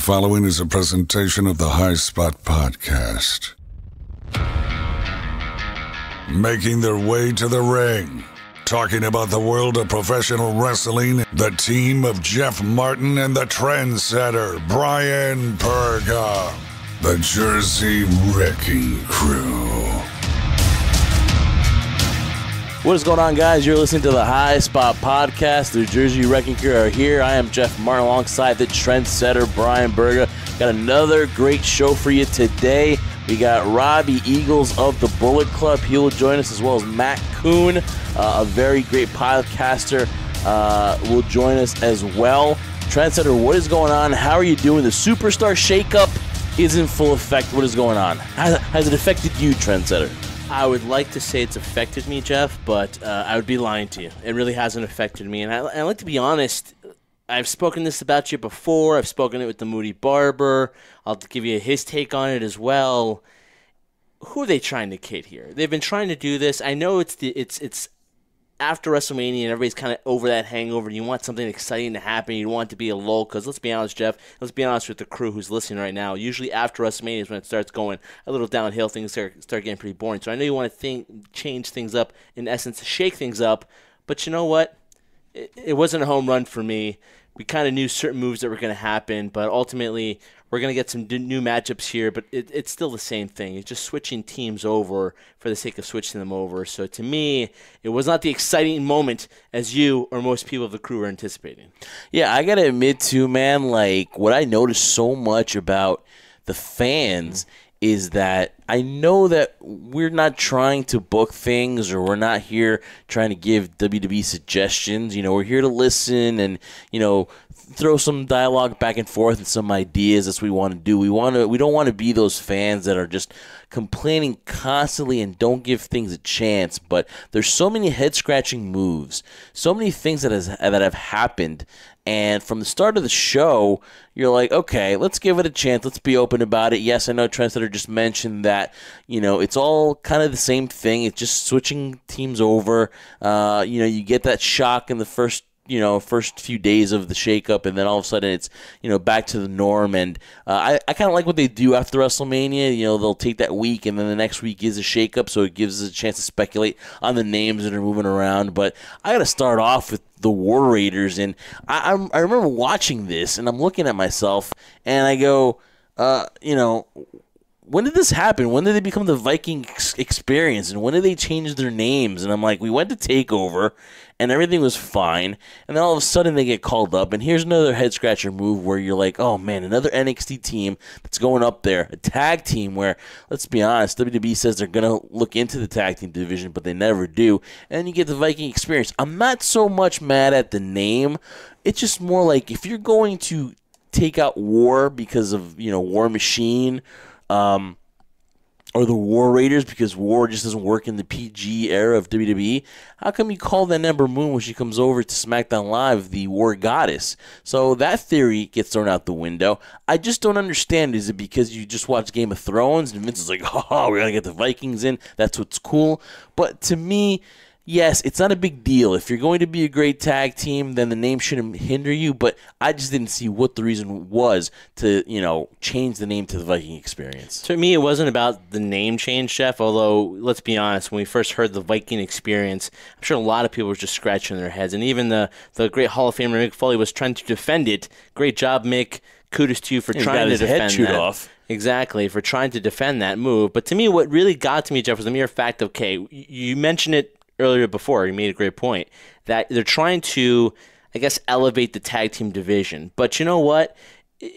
following is a presentation of the High Spot Podcast. Making their way to the ring, talking about the world of professional wrestling, the team of Jeff Martin and the trendsetter Bryan Burga, the Jersey Wrecking Crew. What is going on, guys? You're listening to the High Spot Podcast. The Jersey Wrecking Crew are here. I am Jeff Martin alongside the trendsetter Bryan Burga. Got another great show for you today. We got Robbie Eagles of the Bullet Club. He will join us, as well as Matt Koon, a very great podcaster, will join us as well. Trendsetter, what is going on? How are you doing? The Superstar Shakeup is in full effect. What is going on? Has it affected you, Trendsetter? I would like to say it's affected me, Jeff, but I would be lying to you. It really hasn't affected me. And I like to be honest. I've spoken this about you before. I've spoken it with the Moody Barber. I'll give you his take on it as well. Who are they trying to kid here? They've been trying to do this. I know it's after WrestleMania and everybody's kind of over that hangover. You want something exciting to happen. You want it to be a lull because, let's be honest, Jeff, let's be honest with the crew who's listening right now. Usually after WrestleMania is when it starts going a little downhill. Things start getting pretty boring. So I know you want to change things up, in essence, shake things up. But you know what? It wasn't a home run for me. We kind of knew certain moves that were going to happen, but ultimately we're going to get some new matchups here, but it's still the same thing. It's just switching teams over for the sake of switching them over. So to me, it was not the exciting moment as you or most people of the crew were anticipating. Yeah, I got to admit too, man, like what I noticed so much about the fans is that I know that we're not trying to book things, or we're not here trying to give WWE suggestions. We're here to listen and, throw some dialogue back and forth and some ideas. That's what we want to do. We don't want to be those fans that are just complaining constantly and don't give things a chance. But there's so many head-scratching moves, so many things that have happened. And from the start of the show, you're like, okay, let's give it a chance. Let's be open about it. Yes, I know Trendsetter just mentioned that, it's all kind of the same thing. It's just switching teams over. You get that shock in the first few days of the shakeup, and then all of a sudden it's, back to the norm. And I kind of like what they do after WrestleMania. They'll take that week, and then the next week is a shakeup, so it gives us a chance to speculate on the names that are moving around. But I got to start off with the War Raiders, and I remember watching this, and I'm looking at myself, and I go, when did this happen? When did they become the Viking Experience? And when did they change their names? And I'm like, we went to TakeOver, and everything was fine. And then all of a sudden they get called up. And here's another head-scratcher move where you're like, oh, man, another NXT team that's going up there. A tag team where, let's be honest, WWE says they're going to look into the tag team division, but they never do. And then you get the Viking Experience. I'm not so much mad at the name. It's just more like, if you're going to take out War because of, War Machine, or the War Raiders because War just doesn't work in the PG era of WWE, how come you call that Ember Moon when she comes over to SmackDown Live the War Goddess? So that theory gets thrown out the window. I just don't understand. Is it because you just watch Game of Thrones and Vince is like, oh, we got to get the Vikings in, that's what's cool? But to me, yes, it's not a big deal. If you're going to be a great tag team, then the name shouldn't hinder you. But I just didn't see what the reason was to, change the name to the Viking Experience. To me, it wasn't about the name change, Jeff, although, let's be honest, when we first heard the Viking Experience, I'm sure a lot of people were just scratching their heads. And even the great Hall of Famer Mick Foley was trying to defend it. Great job, Mick. Kudos to you for trying to defend that. Head off. Exactly, for trying to defend that move. But to me, what really got to me, Jeff, was the mere fact of, okay, you mentioned it earlier before, you made a great point, that they're trying to, I guess, elevate the tag team division. But you know what?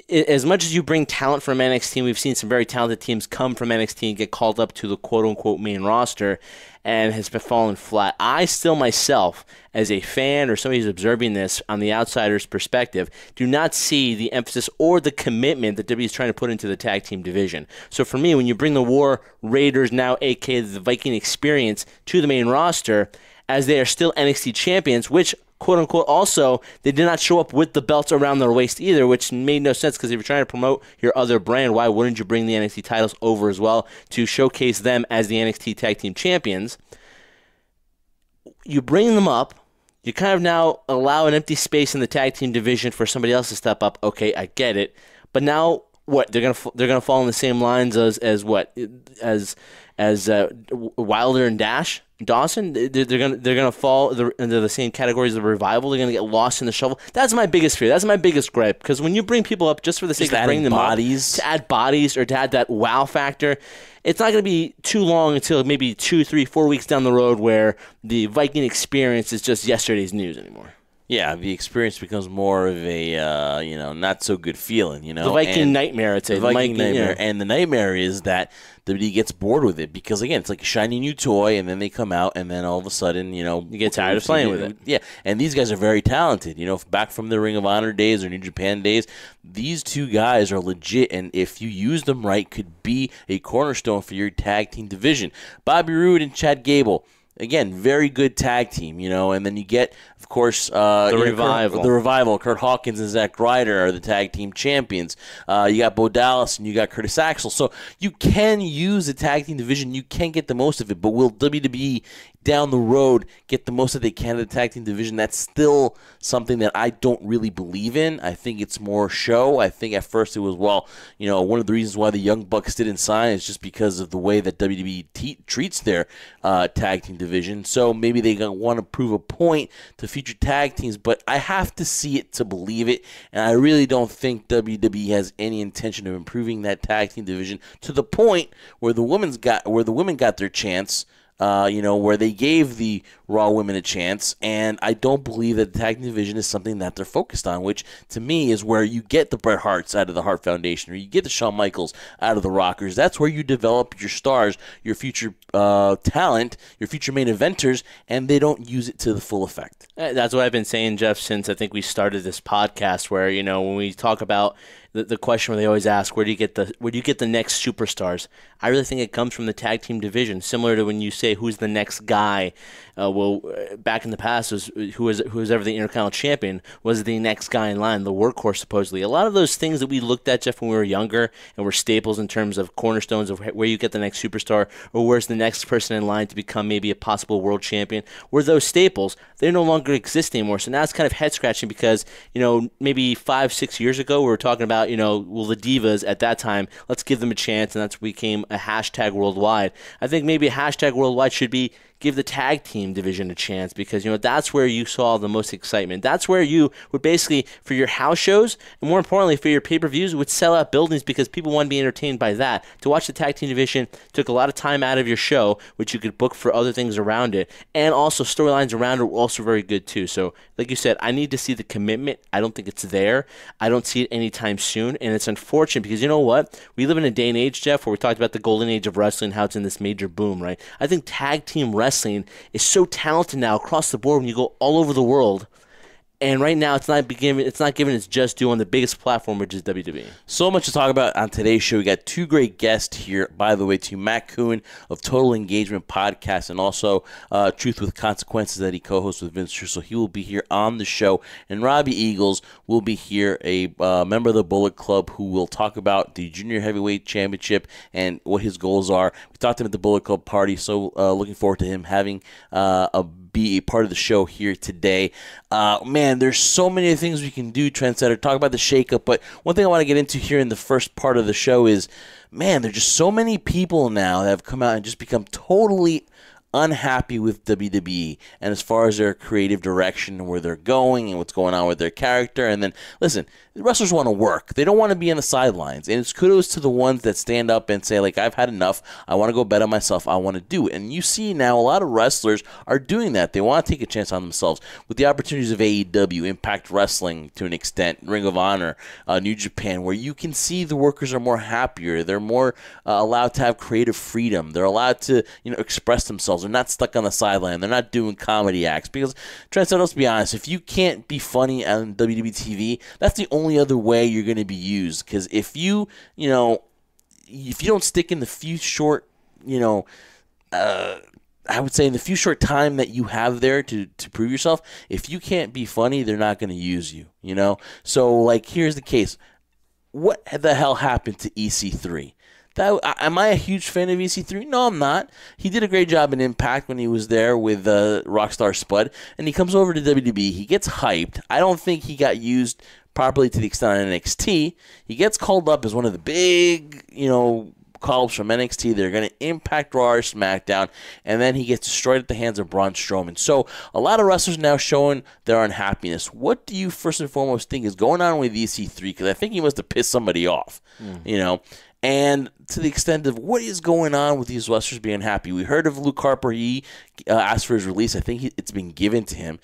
As much as you bring talent from NXT, we've seen some very talented teams come from NXT and get called up to the quote-unquote main roster and has been falling flat. I still myself, as a fan or somebody who's observing this on the outsider's perspective, do not see the emphasis or the commitment that WWE is trying to put into the tag team division. So for me, when you bring the War Raiders, now aka the Viking Experience, to the main roster, as they are still NXT champions, which quote-unquote also, they did not show up with the belts around their waist either, which made no sense because if you're trying to promote your other brand, why wouldn't you bring the NXT titles over as well to showcase them as the NXT Tag Team Champions? You bring them up, you kind of now allow an empty space in the tag team division for somebody else to step up. Okay, I get it. But now what? They're gonna fall in the same lines as Wilder and Dawson. They're gonna fall into the same categories of the Revival. They're gonna get lost in the shuffle. That's my biggest fear. That's my biggest gripe. Because when you bring people up just for the sake of bringing them up, to add bodies or to add that wow factor, it's not going to be too long until maybe 2, 3, 4 weeks down the road where the Viking experience is just yesterday's news anymore. Yeah, the experience becomes more of a not so good feeling. The Viking nightmare. I'd say the Viking nightmare, and the nightmare is that WWE gets bored with it because again, it's like a shiny new toy, and then they come out, and then all of a sudden, you get tired of playing with it. Yeah, and these guys are very talented. Back from the Ring of Honor days or New Japan days, these two guys are legit, and if you use them right, could be a cornerstone for your tag team division. Bobby Roode and Chad Gable. Again, very good tag team, and then you get, of course, the Revival. The Revival. Kurt Hawkins and Zack Ryder are the tag team champions. You got Bo Dallas and you got Curtis Axel. So you can use the tag team division. You can get the most of it. But will WWE down the road get the most that they can of the tag team division? That's still something that I don't really believe in. I think it's more show. I think at first it was, one of the reasons why the Young Bucks didn't sign is just because of the way that WWE treats their tag team division. So maybe they want to prove a point to future tag teams, but I have to see it to believe it, and I really don't think WWE has any intention of improving that tag team division to the point where the women got their chance. Where they gave the Raw women a chance, and I don't believe that the tag team division is something that they're focused on, which to me is where you get the Bret Harts out of the Hart Foundation, or you get the Shawn Michaels out of the Rockers. That's where you develop your stars, your future talent, your future main eventers, and they don't use it to the full effect. That's what I've been saying, Jeff, since I think we started this podcast, where when we talk about the question where they always ask, where do you get the next superstars? I really think it comes from the tag team division, similar to when you say who's the next guy. Back in the past, who was ever the Intercontinental Champion was the next guy in line, the workhorse supposedly. A lot of those things that we looked at, Jeff, when we were younger and were staples in terms of cornerstones of where you get the next superstar or where's the next person in line to become maybe a possible world champion, were those staples. They no longer exist anymore. So now it's kind of head scratching because maybe 5-6 years ago we were talking about the Divas at that time, let's give them a chance, and that's became a hashtag worldwide. I think maybe a hashtag worldwide should be give the tag team division a chance because, that's where you saw the most excitement. That's where you would basically, for your house shows, and more importantly, for your pay-per-views, would sell out buildings because people want to be entertained by that. To watch the tag team division took a lot of time out of your show, which you could book for other things around it, and also storylines around it were also very good too. So, like you said, I need to see the commitment. I don't think it's there. I don't see it anytime soon, and it's unfortunate because you know what? We live in a day and age, Jeff, where we talked about the golden age of wrestling, how it's in this major boom, right? I think tag team wrestling is so talented now across the board when you go all over the world. And right now, it's not given its just due on the biggest platform, which is WWE. So much to talk about on today's show. We got two great guests here, by the way, to Matt Koon of Total Engagement Podcast and also Truth with Consequences that he co-hosts with Vince Russo. He will be here on the show. And Robbie Eagles will be here, a member of the Bullet Club, who will talk about the Junior Heavyweight Championship and what his goals are. We talked to him at the Bullet Club party, so looking forward to him having be a part of the show here today. Man, there's so many things we can do, Trendsetter. Talk about the shakeup, but one thing I want to get into here in the first part of the show is, man, there's just so many people now that have come out and just become totally unhappy with WWE and as far as their creative direction and where they're going and what's going on with their character. And then, listen, the wrestlers want to work. They don't want to be on the sidelines. And it's kudos to the ones that stand up and say, like, I've had enough. I want to go bet on myself. I want to do it. And you see now a lot of wrestlers are doing that. They want to take a chance on themselves with the opportunities of AEW, Impact Wrestling to an extent, Ring of Honor, New Japan, where you can see the workers are more happier. They're more allowed to have creative freedom. They're allowed to, express themselves. They're not stuck on the sideline. They're not doing comedy acts. Because, Trent, let's be honest, if you can't be funny on WWE TV, that's the only other way you're going to be used. Because if you don't stick in the few short, I would say in the few short time that you have there to prove yourself, if you can't be funny, they're not going to use you, So, like, here's the case. What the hell happened to EC3? Am I a huge fan of EC3? No, I'm not. He did a great job in Impact when he was there with Rockstar Spud, and he comes over to WWE. He gets hyped. I don't think he got used properly to the extent on NXT. He gets called up as one of the big, call-ups from NXT. They're going to Impact Raw or SmackDown, and then he gets destroyed at the hands of Braun Strowman. So a lot of wrestlers now showing their unhappiness. What do you first and foremost think is going on with EC3? Because I think he must have pissed somebody off, And to the extent of what is going on with these wrestlers being happy. We heard of Luke Harper. He asked for his release. I think it's been given to him.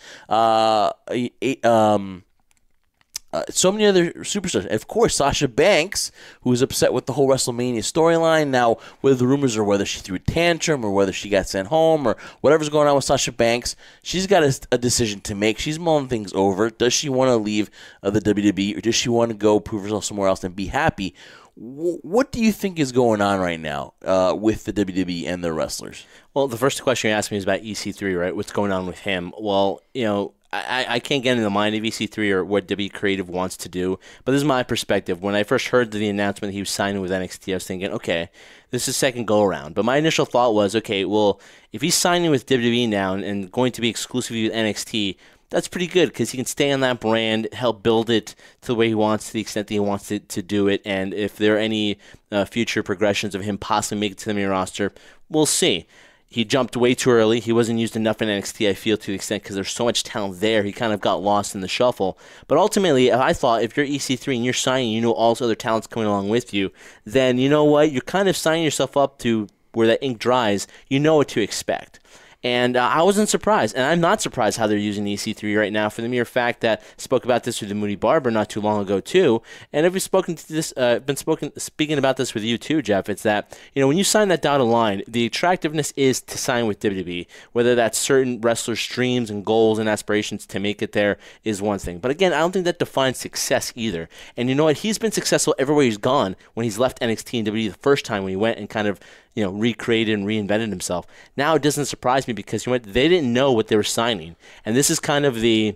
So many other superstars. Of course, Sasha Banks, who was upset with the whole WrestleMania storyline. Now, whether the rumors are whether she threw a tantrum or whether she got sent home or whatever's going on with Sasha Banks, she's got a decision to make. She's mulling things over. Does she want to leave the WWE, or does she want to go prove herself somewhere else and be happy? What do you think is going on right now with the WWE and their wrestlers? Well, the first question you asked me is about EC3, right? What's going on with him? Well, I can't get into the mind of EC3 or what WWE Creative wants to do, but this is my perspective. When I first heard the announcement that he was signing with NXT, I was thinking, okay, this is second go-around. But my initial thought was, okay, well, if he's signing with WWE now and going to be exclusively with NXT, that's pretty good because he can stay on that brand, help build it to the way he wants, to the extent that he wants to do it. And if there are any future progressions of him possibly making it to the main roster, we'll see. He jumped way too early. He wasn't used enough in NXT, I feel, to the extent because there's so much talent there. He kind of got lost in the shuffle. But ultimately, I thought if you're EC3 and you're signing, all this other talent's coming along with you, then you know what? You're kind of signing yourself up to where that ink dries. You know what to expect. And I wasn't surprised, and I'm not surprised how they're using EC3 right now for the mere fact that I spoke about this with the Moody Barber not too long ago too, and I've been speaking about this with you too, Jeff. It's that when you sign that dotted line, the attractiveness is to sign with WWE. Whether that's certain wrestlers' dreams and goals and aspirations to make it there is one thing, but again, I don't think that defines success either. And you know what? He's been successful everywhere he's gone when he's left NXT and WWE the first time when he went and kind of recreated and reinvented himself. Now it doesn't surprise me because they didn't know what they were signing. And this is kind of you're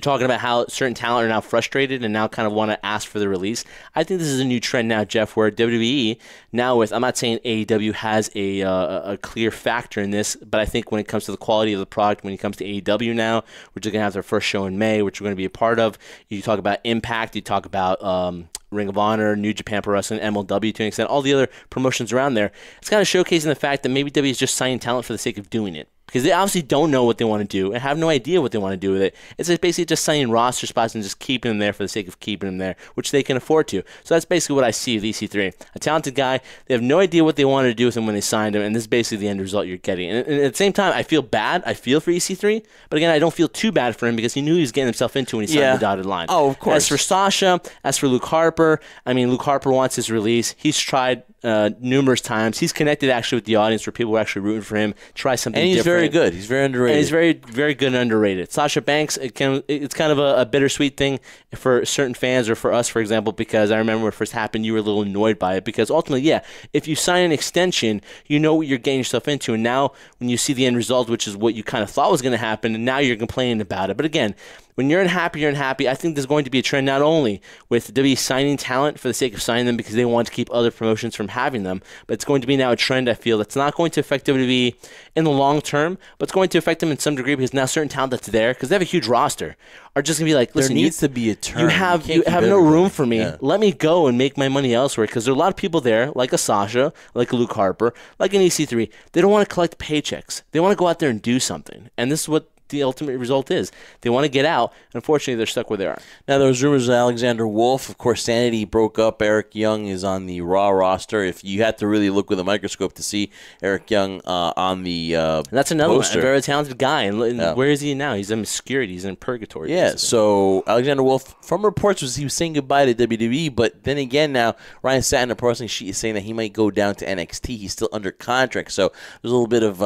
talking about how certain talent are now frustrated and now kind of want to ask for the release. I think this is a new trend now, Jeff, where WWE now I'm not saying AEW has a clear factor in this, but I think when it comes to the quality of the product, when it comes to AEW now, which is going to have their first show in May, which we're going to be a part of, you talk about Impact, you talk about Ring of Honor, New Japan Pro Wrestling, MLW to an extent, all the other promotions around there. It's kind of showcasing the fact that maybe WWE is just signing talent for the sake of doing it. Because they obviously don't know what they want to do and have no idea what they want to do with it. It's basically just signing roster spots and just keeping them there for the sake of keeping them there, which they can afford to. So that's basically what I see with EC3. A talented guy, they have no idea what they wanted to do with him when they signed him, and this is basically the end result you're getting. And at the same time, I feel bad. I feel for EC3, but again, I don't feel too bad for him because he knew he was getting himself into when he signed the dotted line. Oh, of course. As for Sasha, as for Luke Harper, Luke Harper wants his release. He's tried numerous times. He's connected actually with the audience where people were actually rooting for him. Try something different. And he's very good. He's very underrated. And he's very, very good and underrated. Sasha Banks, it's kind of a bittersweet thing for certain fans or for us, for example, because I remember when it first happened, you were a little annoyed by it because ultimately, if you sign an extension, you know what you're getting yourself into. And now when you see the end result, which is what you kind of thought was going to happen, and now you're complaining about it. But again, when you're unhappy, you're unhappy. I think there's going to be a trend not only with WWE signing talent for the sake of signing them because they want to keep other promotions from having them, but it's going to be now a trend, I feel, that's not going to affect WWE in the long term, but it's going to affect them in some degree because now certain talent that's there, because they have a huge roster, are just going to be like, listen, there needs to be a turn. You have no room for me. Yeah. Let me go and make my money elsewhere because there are a lot of people there, like a Sasha, like a Luke Harper, like an EC3. They don't want to collect paychecks. They want to go out there and do something. And this is what the ultimate result is. They want to get out. Unfortunately, they're stuck where they are. Now, there was rumors of Alexander Wolf. Of course, Sanity broke up. Eric Young is on the Raw roster. If you had to really look with a microscope to see Eric Young on the and that's another poster. One, a very talented guy. And where is he now? He's in obscurity. He's in purgatory. Yeah, basically. So Alexander Wolf, from reports, he was saying goodbye to WWE, but then again now, Ryan Satin, a person, she is saying that he might go down to NXT. He's still under contract, so there's a little bit of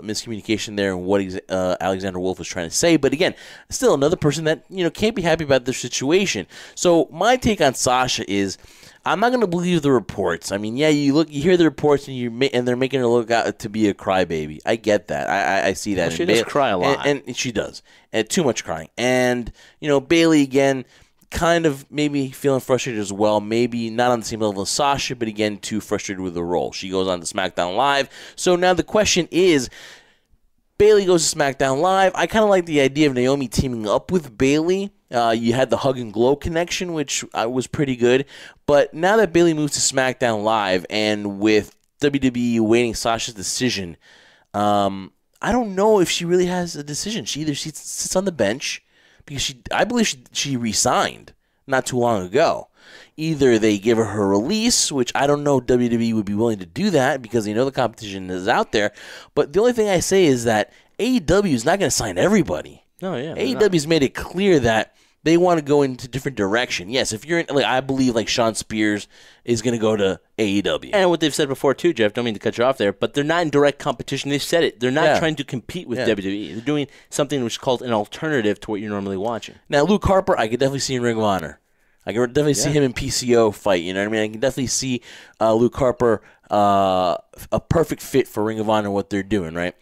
miscommunication there in what Alexander Wolf was trying to say, but again, still another person that can't be happy about their situation. So my take on Sasha is, I'm not going to believe the reports. You hear the reports, and they're making her look out to be a crybaby. I get that. I see that. Well, she does cry a lot, and she does, and too much crying. And Bayley again. kind of maybe feeling frustrated as well. Maybe not on the same level as Sasha, but again, too frustrated with the role. She goes on to SmackDown Live. So now the question is, Bayley goes to SmackDown Live. I kind of like the idea of Naomi teaming up with Bayley. You had the Hug and Glow connection, which was pretty good. But now that Bayley moves to SmackDown Live, and with WWE waiting Sasha's decision, I don't know if she really has a decision. She either sits on the bench, because I believe she resigned not too long ago. Either they give her a release, which I don't know WWE would be willing to do that because they know the competition is out there. But the only thing I say is that AEW is not going to sign everybody. No, yeah. AEW's made it clear that they want to go into a different direction. Yes, if you're in, like, I believe like Shawn Spears is going to go to AEW. And what they've said before too, Jeff, don't mean to cut you off there, but they're not in direct competition. They've said it. They're not trying to compete with WWE. They're doing something which is called an alternative to what you're normally watching. Now, Luke Harper, I could definitely see in Ring of Honor. I can definitely see him in PCO fight. You know what I mean? I can definitely see Luke Harper a perfect fit for Ring of Honor, what they're doing, right?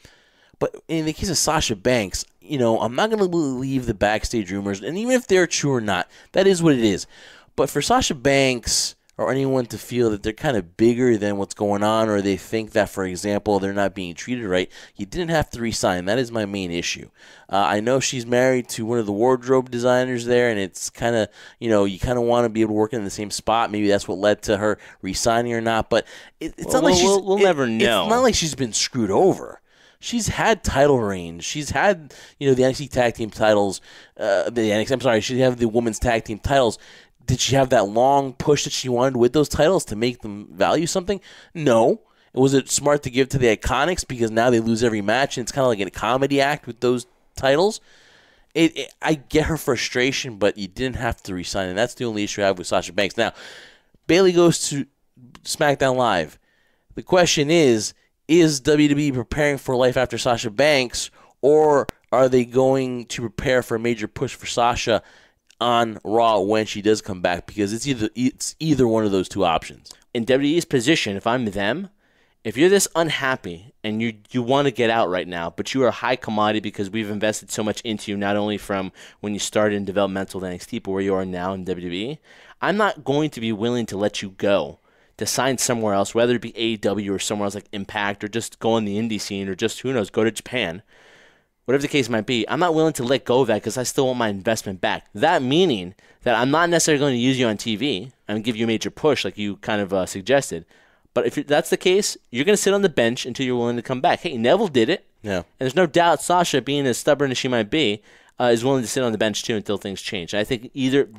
But in the case of Sasha Banks, you know, I'm not going to believe the backstage rumors, and even if they're true or not, that is what it is. But for Sasha Banks or anyone to feel that they're kind of bigger than what's going on, or they think that, for example, they're not being treated right, you didn't have to resign. That is my main issue. I know she's married to one of the wardrobe designers there, and it's kind of, you know, you kind of want to be able to work in the same spot. Maybe that's what led to her resigning or not. But it's not like we'll never know. It's not like she's been screwed over. She's had title reigns. She's had, you know, the NXT tag team titles. She had the women's tag team titles. Did she have that long push that she wanted with those titles to make them value something? No. Was it smart to give to the Iconics because now they lose every match and it's kind of like a comedy act with those titles? I get her frustration, but you didn't have to resign, and that's the only issue I have with Sasha Banks. Now, Bayley goes to SmackDown Live. The question is WWE preparing for life after Sasha Banks, or are they going to prepare for a major push for Sasha on Raw when she does come back? Because it's either one of those two options. In WWE's position, if I'm them, if you're this unhappy and you want to get out right now, but you are a high commodity because we've invested so much into you, not only from when you started in developmental NXT, but where you are now in WWE, I'm not going to be willing to let you go to sign somewhere else, whether it be AEW or somewhere else like Impact, or just go on the indie scene, or just, who knows, go to Japan. Whatever the case might be, I'm not willing to let go of that because I still want my investment back. That meaning that I'm not necessarily going to use you on TV and give you a major push like you kind of suggested. But if that's the case, you're going to sit on the bench until you're willing to come back. Hey, Neville did it. Yeah. And there's no doubt Sasha, being as stubborn as she might be, is willing to sit on the bench too until things change. And I think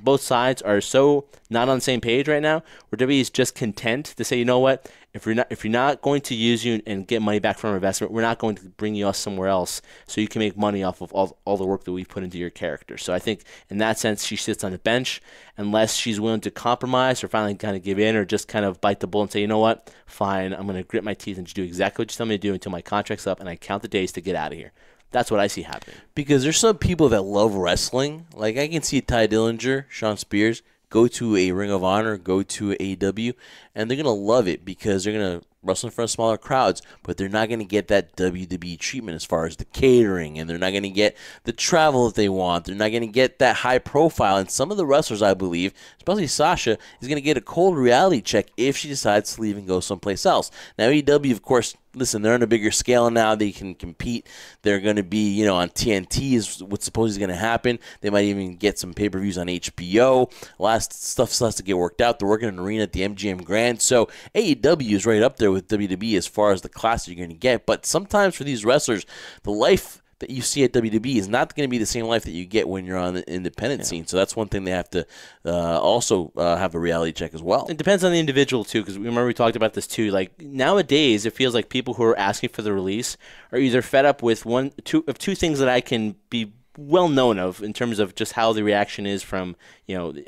both sides are so not on the same page right now, where WWE is just content to say, you know what, if you're not going to use you and get money back from our investment, we're not going to bring you somewhere else so you can make money off of all the work that we've put into your character. So I think in that sense, she sits on the bench unless she's willing to compromise or finally kind of give in or just kind of bite the bullet and say, you know what, fine, I'm going to grit my teeth and just do exactly what you tell me to do until my contract's up and I count the days to get out of here. That's what I see happening. Because there's some people that love wrestling. Like, I can see Ty Dillinger, Shawn Spears, go to a Ring of Honor, go to AEW, and they're going to love it because they're going to wrestle in front of smaller crowds, but they're not going to get that WWE treatment as far as the catering, and they're not going to get the travel that they want. They're not going to get that high profile. And some of the wrestlers, I believe, especially Sasha, is going to get a cold reality check if she decides to leave and go someplace else. Now, AEW, of course, listen, they're on a bigger scale now. They can compete. They're going to be, on TNT is what's supposedly going to happen. They might even get some pay-per-views on HBO. A lot of stuff still has to get worked out. They're working an arena at the MGM Grand. So AEW is right up there with WWE as far as the class you're going to get. But sometimes for these wrestlers, the life that you see at WWE is not going to be the same life that you get when you're on the independent scene. So that's one thing they have to also have a reality check as well. It depends on the individual, too, because remember we talked about this, too. Like, nowadays, it feels like people who are asking for the release are either fed up with two things that I can be well known of in terms of just how the reaction is from,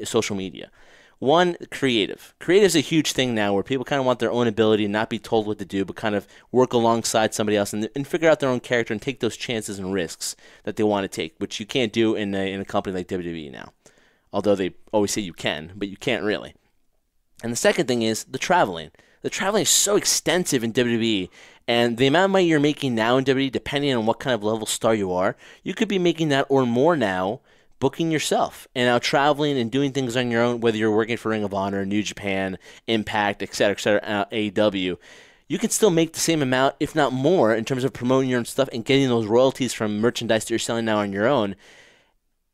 social media. One, creative. Creative is a huge thing now where people kind of want their own ability and not be told what to do, but kind of work alongside somebody else and figure out their own character and take those chances and risks that they want to take, which you can't do in a company like WWE now. Although they always say you can, but you can't really. And the second thing is the traveling. The traveling is so extensive in WWE, and the amount of money you're making now in WWE, depending on what kind of level star you are, you could be making that or more now booking yourself and now traveling and doing things on your own, whether you're working for Ring of Honor, New Japan, Impact, et cetera, AEW, you can still make the same amount, if not more, in terms of promoting your own stuff and getting those royalties from merchandise that you're selling now on your own.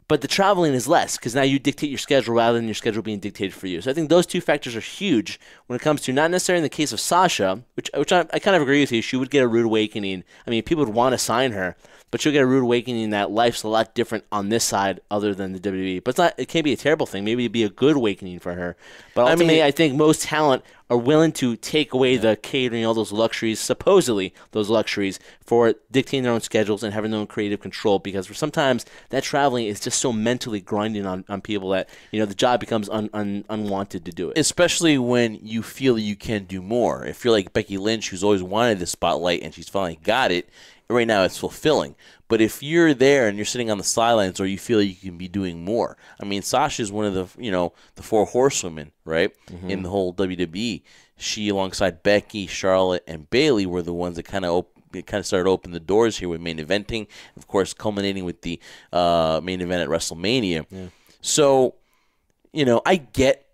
But the traveling is less because now you dictate your schedule rather than your schedule being dictated for you. So I think those two factors are huge when it comes to not necessarily in the case of Sasha, which I kind of agree with you. She would get a rude awakening. I mean, people would want to sign her, but she'll get a rude awakening that life's a lot different on this side other than the WWE. But it can't be a terrible thing. Maybe it'd be a good awakening for her. But ultimately, I think most talent are willing to take away the catering, all those luxuries, supposedly those luxuries, for dictating their own schedules and having their own creative control, because for sometimes that traveling is just so mentally grinding on people that, you know, the job becomes unwanted to do it. Especially when you feel that you can do more. If you're like Becky Lynch, who's always wanted the spotlight and she's finally got it, right now it's fulfilling. But if you're there and you're sitting on the sidelines, or you feel you can be doing more, I mean, Sasha's one of the, you know, the four horsewomen, right, in the whole WWE. She, alongside Becky, Charlotte, and Bayley, were the ones that kind of started opening the doors here with main eventing, of course, culminating with the main event at WrestleMania. Yeah. So, you know, I get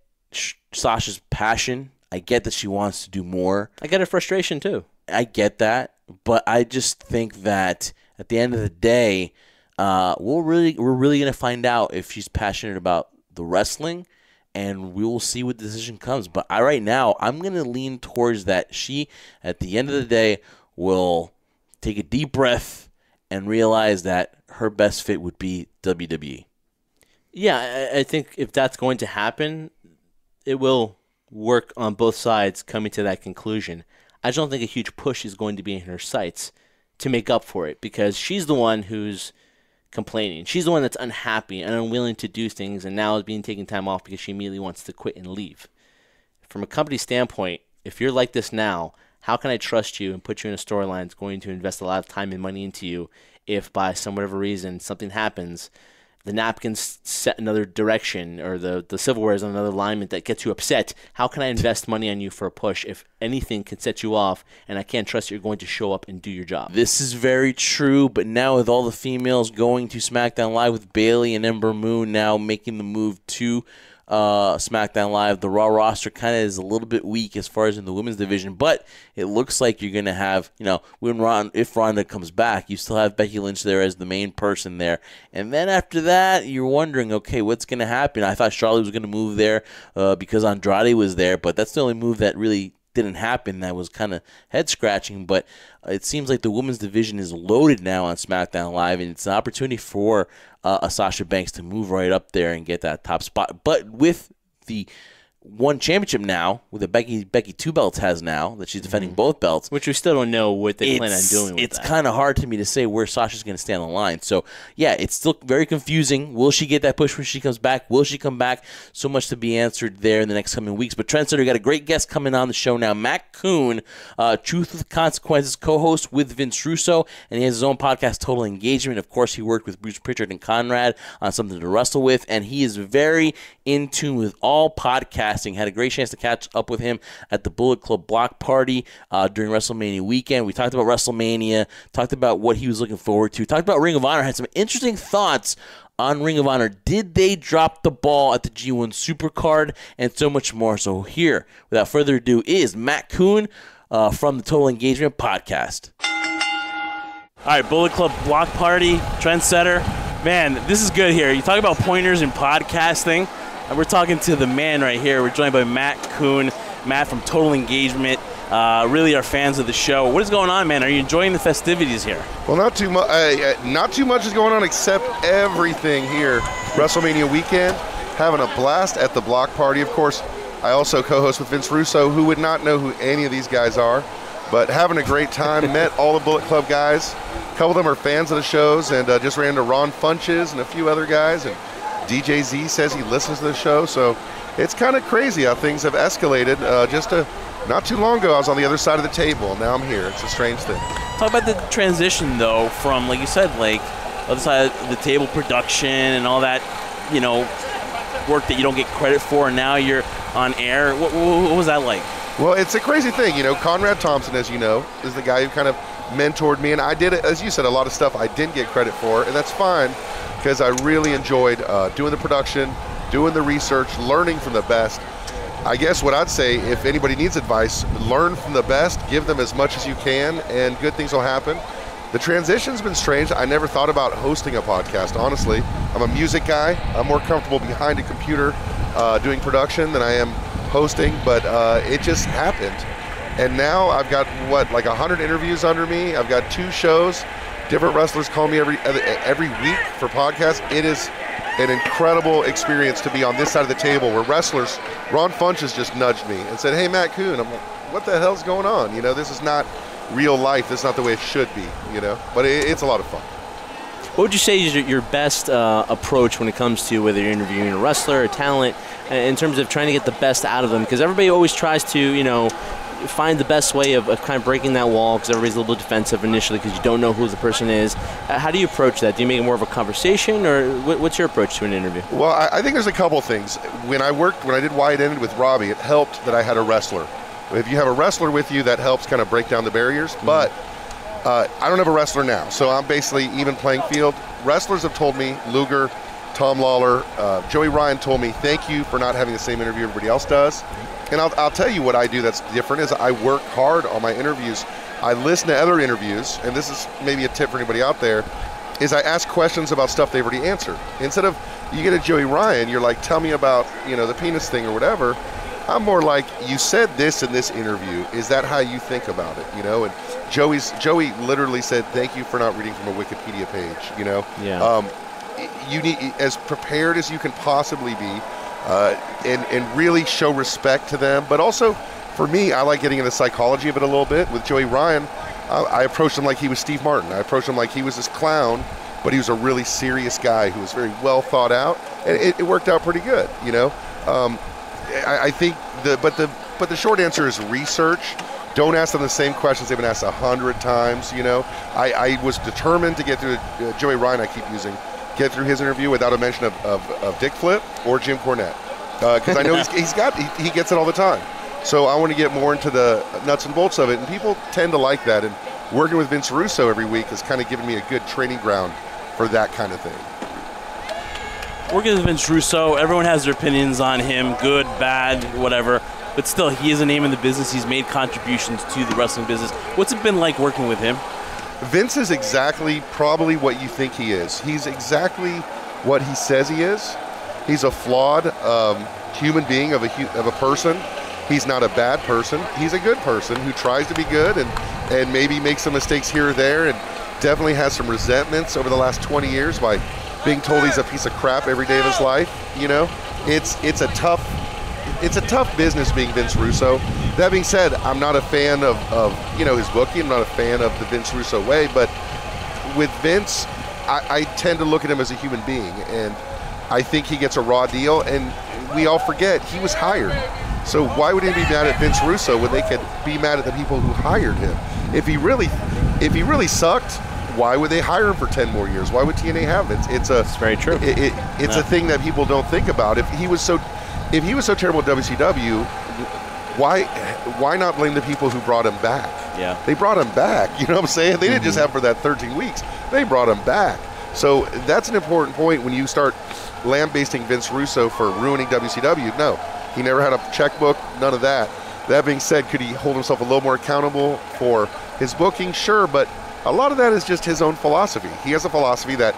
Sasha's passion. I get that she wants to do more. I get her frustration too. I get that, but I just think that at the end of the day, we're really going to find out if she's passionate about the wrestling, and we will see what decision comes. But right now, I'm going to lean towards that she, at the end of the day, will take a deep breath and realize that her best fit would be WWE. Yeah, I think if that's going to happen, it will work on both sides coming to that conclusion. I just don't think a huge push is going to be in her sights to make up for it, because she's the one who's complaining. She's the one that's unhappy and unwilling to do things, and now is being taken time off because she immediately wants to quit and leave. From a company standpoint, if you're like this now, how can I trust you and put you in a storyline that's going to invest a lot of time and money into you if by some whatever reason something happens, the napkins set another direction, or the silverware is on another alignment that gets you upset? How can I invest money on you for a push if anything can set you off and I can't trust you're going to show up and do your job? This is very true, but now with all the females going to SmackDown Live, with Bayley and Ember Moon now making the move to SmackDown Live, the Raw roster kind of is a little bit weak as far as in the women's division, but it looks like you're going to have, you know, if Ronda comes back, you still have Becky Lynch there as the main person there. And then after that, you're wondering, okay, what's going to happen? I thought Charlotte was going to move there because Andrade was there, but that's the only move that really didn't happen. That was kind of head-scratching, but it seems like the women's division is loaded now on SmackDown Live, and it's an opportunity for a Sasha Banks to move right up there and get that top spot. But with the one championship now, with the Becky 2 belts has now, that she's defending both belts. Which we still don't know what they plan on doing with that. It's kind of hard to me to say where Sasha's going to stand on the line. So, yeah, it's still very confusing. Will she get that push when she comes back? Will she come back? So much to be answered there in the next coming weeks. But Trendsetter, got a great guest coming on the show now. Matt Koon, Truth with Consequences co-host with Vince Russo, and he has his own podcast, Total Engagement. Of course, he worked with Bruce Pritchard and Conrad on Something to Wrestle With, and he is very in tune with all podcasts. Had a great chance to catch up with him at the Bullet Club block party during WrestleMania weekend. We talked about WrestleMania, talked about what he was looking forward to, talked about Ring of Honor, had some interesting thoughts on Ring of Honor. Did they drop the ball at the G1 Supercard, and so much more. So here, without further ado, is Matt Koon from the Total Engagement podcast. All right, Bullet Club block party, Trendsetter. Man, this is good here. You talk about pointers in podcasting. We're talking to the man right here. We're joined by Matt Koon. Matt from Total Engagement. Really are fans of the show. What is going on, man? Are you enjoying the festivities here? Well, not too much. Not too much is going on except everything here. WrestleMania weekend, having a blast at the block party. Of course, I also co-host with Vince Russo, who would not know who any of these guys are, but having a great time. Met all the Bullet Club guys. A couple of them are fans of the shows, and just ran into Ron Funches and a few other guys. And DJ Z says he listens to the show, so it's kind of crazy how things have escalated. Not too long ago, I was on the other side of the table, and now I'm here. It's a strange thing. Talk about the transition, though, from, like you said, like, other side of the table production and all that, you know, work that you don't get credit for, and now you're on air. What was that like? Well, it's a crazy thing. You know, Conrad Thompson, as you know, is the guy who kind of mentored me, and I did, as you said, a lot of stuff I didn't get credit for, and that's fine. because I really enjoyed doing the production, doing the research, learning from the best. I guess what I'd say, if anybody needs advice, learn from the best, give them as much as you can, and good things will happen. The transition's been strange. I never thought about hosting a podcast, honestly. I'm a music guy. I'm more comfortable behind a computer doing production than I am hosting, but it just happened. And now I've got, like 100 interviews under me. I've got 2 shows. Different wrestlers call me every week for podcasts. It is an incredible experience to be on this side of the table where wrestlers, Ron Funches just nudged me and said, "Hey, Matt Koon." I'm like, what the hell's going on? This is not real life. This is not the way it should be, but it's a lot of fun. What would you say is your best approach when it comes to whether you're interviewing a wrestler or talent in terms of trying to get the best out of them? Because everybody always tries to, find the best way of kind of breaking that wall, because everybody's a little bit defensive initially because you don't know who the person is. How do you approach that? Do you make it more of a conversation, or what's your approach to an interview? Well, I think there's a couple things. When I did Wyatt Ended with Robbie, it helped that I had a wrestler. If you have a wrestler with you, that helps kind of break down the barriers. But I don't have a wrestler now, so I'm basically even playing field. Wrestlers have told me, Luger, Tom Lawler, Joey Ryan told me, thank you for not having the same interview everybody else does. And I'll tell you what I do that's different is I work hard on my interviews. I listen to other interviews, and this is maybe a tip for anybody out there, is I ask questions about stuff they've already answered. Instead of, you get a Joey Ryan, you're like, tell me about, the penis thing or whatever. I'm more like, you said this in this interview. Is that how you think about it? And Joey literally said, thank you for not reading from a Wikipedia page, Yeah. You need as prepared as you can possibly be. And really show respect to them. But also, for me, I like getting into the psychology of it a little bit. With Joey Ryan, I approached him like he was Steve Martin. I approached him like he was this clown, but he was a really serious guy who was very well thought out, and it worked out pretty good. I think but the short answer is research. Don't ask them the same questions they've been asked 100 times. I was determined to get through Joey Ryan. I keep using. Get through his interview without a mention of Dick Flip or Jim Cornette, because I know he gets it all the time. So I want to get more into the nuts and bolts of it, and people tend to like that. And working with Vince Russo every week has kind of given me a good training ground for that kind of thing. Working with Vince Russo, everyone has their opinions on him, good, bad, whatever. But still, he is a name in the business. He's made contributions to the wrestling business. What's it been like working with him? Vince is exactly probably what you think he is. He's exactly what he says he is. He's a flawed human being of a person. He's not a bad person. He's a good person who tries to be good and maybe makes some mistakes here or there, and definitely has some resentments over the last 20 years by being told he's a piece of crap every day of his life. It's a tough business being Vince Russo. That being said, I'm not a fan of his booking. I'm not a fan of the Vince Russo way, but with Vince, I tend to look at him as a human being, and I think he gets a raw deal, and we all forget he was hired. So why would he be mad at Vince Russo when they could be mad at the people who hired him? If he really sucked, why would they hire him for 10 more years? Why would TNA have him? It's very true. It's a thing that people don't think about. If he was so terrible at WCW, why not blame the people who brought him back? Yeah. They brought him back. You know what I'm saying? They didn't just have him for that 13 weeks. They brought him back. So that's an important point when you start lambasting Vince Russo for ruining WCW. No, he never had a checkbook, none of that. That being said, could he hold himself a little more accountable for his booking? Sure, but a lot of that is just his own philosophy. He has a philosophy that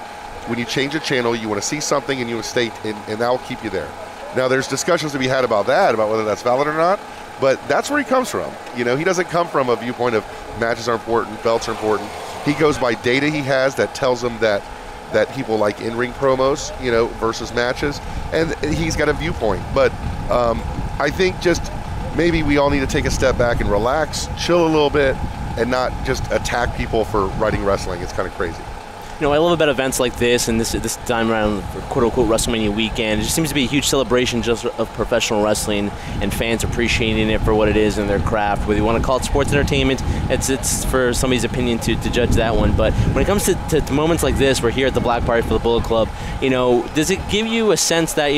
when you change a channel, you want to see something and you want to stay, and that will keep you there. Now, there's discussions to be had about that, about whether that's valid or not, but that's where he comes from. He doesn't come from a viewpoint of matches are important, belts are important. He goes by data he has that tells him that people like in-ring promos, versus matches, and he's got a viewpoint. But I think just maybe we all need to take a step back and relax, chill a little bit, and not just attack people for writing wrestling. It's kind of crazy. I love about events like this, and this time around, quote-unquote, WrestleMania weekend. It just seems to be a huge celebration just of professional wrestling and fans appreciating it for what it is in their craft. Whether you want to call it sports entertainment, it's for somebody's opinion to judge that one. But when it comes to moments like this, we're here at the Black Party for the Bullet Club, does it give you a sense that,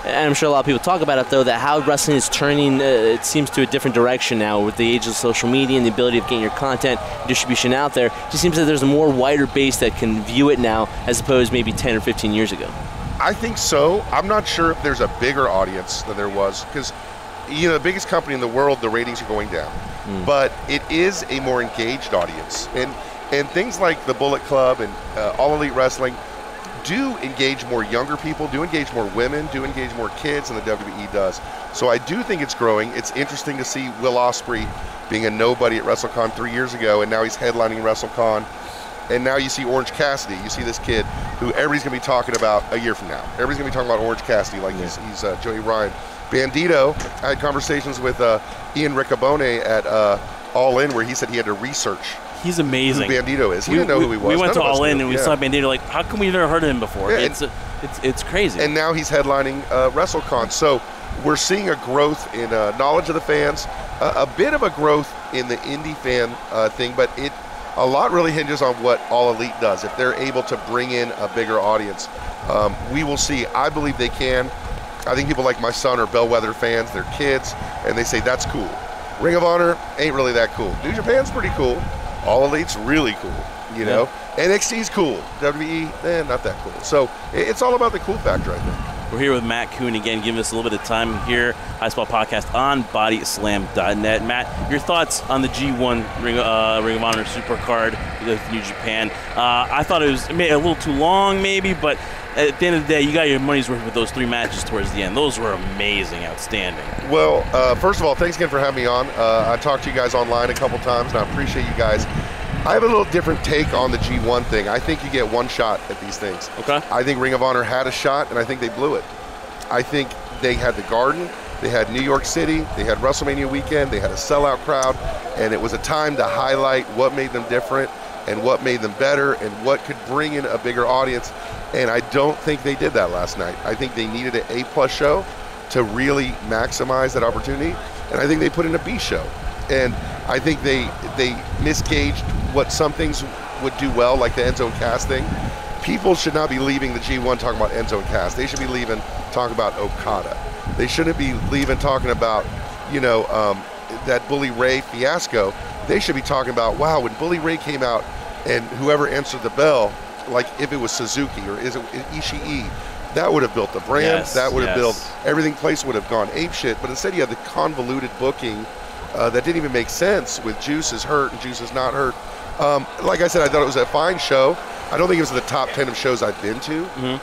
and I'm sure a lot of people talk about it, though, that how wrestling is turning, it seems, to a different direction now with the age of social media and the ability of getting your content distribution out there. It just seems that there's a more wider base that can view it now as opposed to maybe 10 or 15 years ago. I think so. I'm not sure if there's a bigger audience than there was, because the biggest company in the world, the ratings are going down. But it is a more engaged audience. And things like the Bullet Club and All Elite Wrestling do engage more younger people, do engage more women, do engage more kids than the WWE does. So I do think it's growing. It's interesting to see Will Ospreay being a nobody at WrestleCon 3 years ago, and now he's headlining WrestleCon. And now you see Orange Cassidy. You see this kid who everybody's going to be talking about a year from now. Everybody's going to be talking about Orange Cassidy like he's Joey Ryan. Bandito, I had conversations with Ian Riccoboni at All In where he said he had to research He's amazing. who Bandito is. He didn't know who he was. We went to All In and we yeah. saw Bandito, like, how come we've never heard of him before? Yeah, it's crazy. And now he's headlining WrestleCon. So we're seeing a growth in knowledge of the fans, a bit of a growth in the indie fan thing, but a lot really hinges on what All Elite does. If they're able to bring in a bigger audience, we will see. I believe they can. I think people like my son are bellwether fans. They're kids, and they say, that's cool. Ring of Honor ain't really that cool. New Japan's pretty cool. All Elite's really cool, you know. NXT's cool. WWE, not that cool. So it's all about the cool factor, I think. We're here with Matt Koon again, giving us a little bit of time here. High Spot Podcast on BodySlam.net. Matt, your thoughts on the G1 Ring of Honor Supercard with New Japan? I thought it was a little too long, maybe, but at the end of the day, you got your money's worth with those 3 matches towards the end. Those were amazing, outstanding. Well, first of all, thanks again for having me on. I talked to you guys online a couple times, and I appreciate you guys. I have a little different take on the G1 thing. I think you get one shot at these things. Okay. I think Ring of Honor had a shot, and I think they blew it. I think they had the Garden, they had New York City, they had WrestleMania weekend, they had a sellout crowd, and it was a time to highlight what made them different and what made them better and what could bring in a bigger audience. And I don't think they did that last night. I think they needed an A+ show to really maximize that opportunity, and I think they put in a B show. And I think they misgauged what some things would do well, like the Enzo and Cass thing. People should not be leaving the G1 talking about Enzo and Cass. They should be leaving talking about Okada. They shouldn't be leaving talking about, that Bully Ray fiasco. They should be talking about, wow, when Bully Ray came out and whoever answered the bell, like if it was Suzuki or is it Ishii, that would have built the brand. Yes, that would have built everything. Place would have gone apeshit. But instead, you have the convoluted booking that didn't even make sense with Juice is hurt and Juice is not hurt. Like I said, I thought it was a fine show. I don't think it was in the top 10 of shows I've been to, and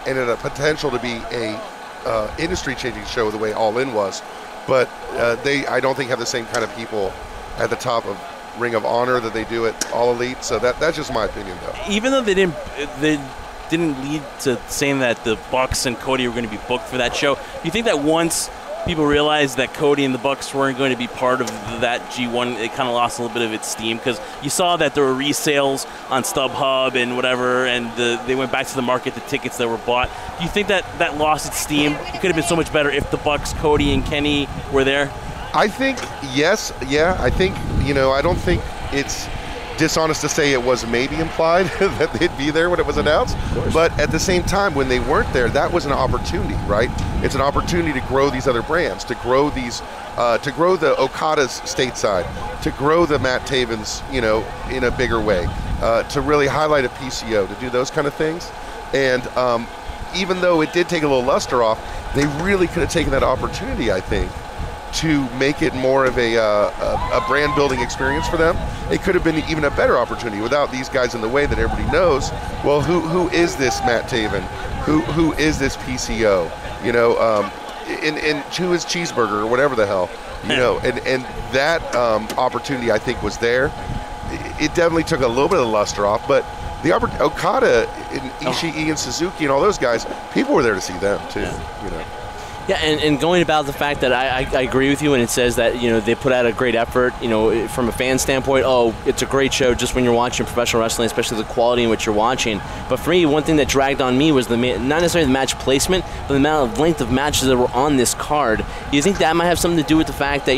it had a potential to be a industry-changing show the way All In was. But I don't think have the same kind of people at the top of Ring of Honor that they do at All Elite. So that's just my opinion, though. Even though they didn't lead to saying that the Bucks and Cody were going to be booked for that show, do you think that once people realized that Cody and the Bucks weren't going to be part of that G1, it kind of lost a little bit of its steam? Because you saw that there were resales on StubHub and whatever, and they went back to the market, the tickets that were bought. Do you think that lost its steam? It could have been so much better if the Bucks, Cody, and Kenny were there? I think, yes, yeah. I think, I don't think it's dishonest to say it was maybe implied that they'd be there when it was announced. But at the same time, when they weren't there, that was an opportunity, right? It's an opportunity to grow these other brands, to grow these, to grow the Okadas stateside, to grow the Matt Tavens, in a bigger way, to really highlight a PCO, to do those kind of things. And even though it did take a little luster off, they really could have taken that opportunity, I think, to make it more of a brand building experience for them. It could have been even a better opportunity without these guys in the way that everybody knows. Well, who is this Matt Taven? Who is this PCO? And who is Cheeseburger or whatever the hell? And that opportunity I think was there. It definitely took a little bit of the luster off, but the Okada and Ishii and Suzuki and all those guys, people were there to see them too. Yeah, and going about the fact that I agree with you when it says that, they put out a great effort, from a fan standpoint, it's a great show just when you're watching professional wrestling, especially the quality in which you're watching. But for me, one thing that dragged on me was not necessarily the match placement, but the amount of length of matches that were on this card. Do you think that might have something to do with the fact that,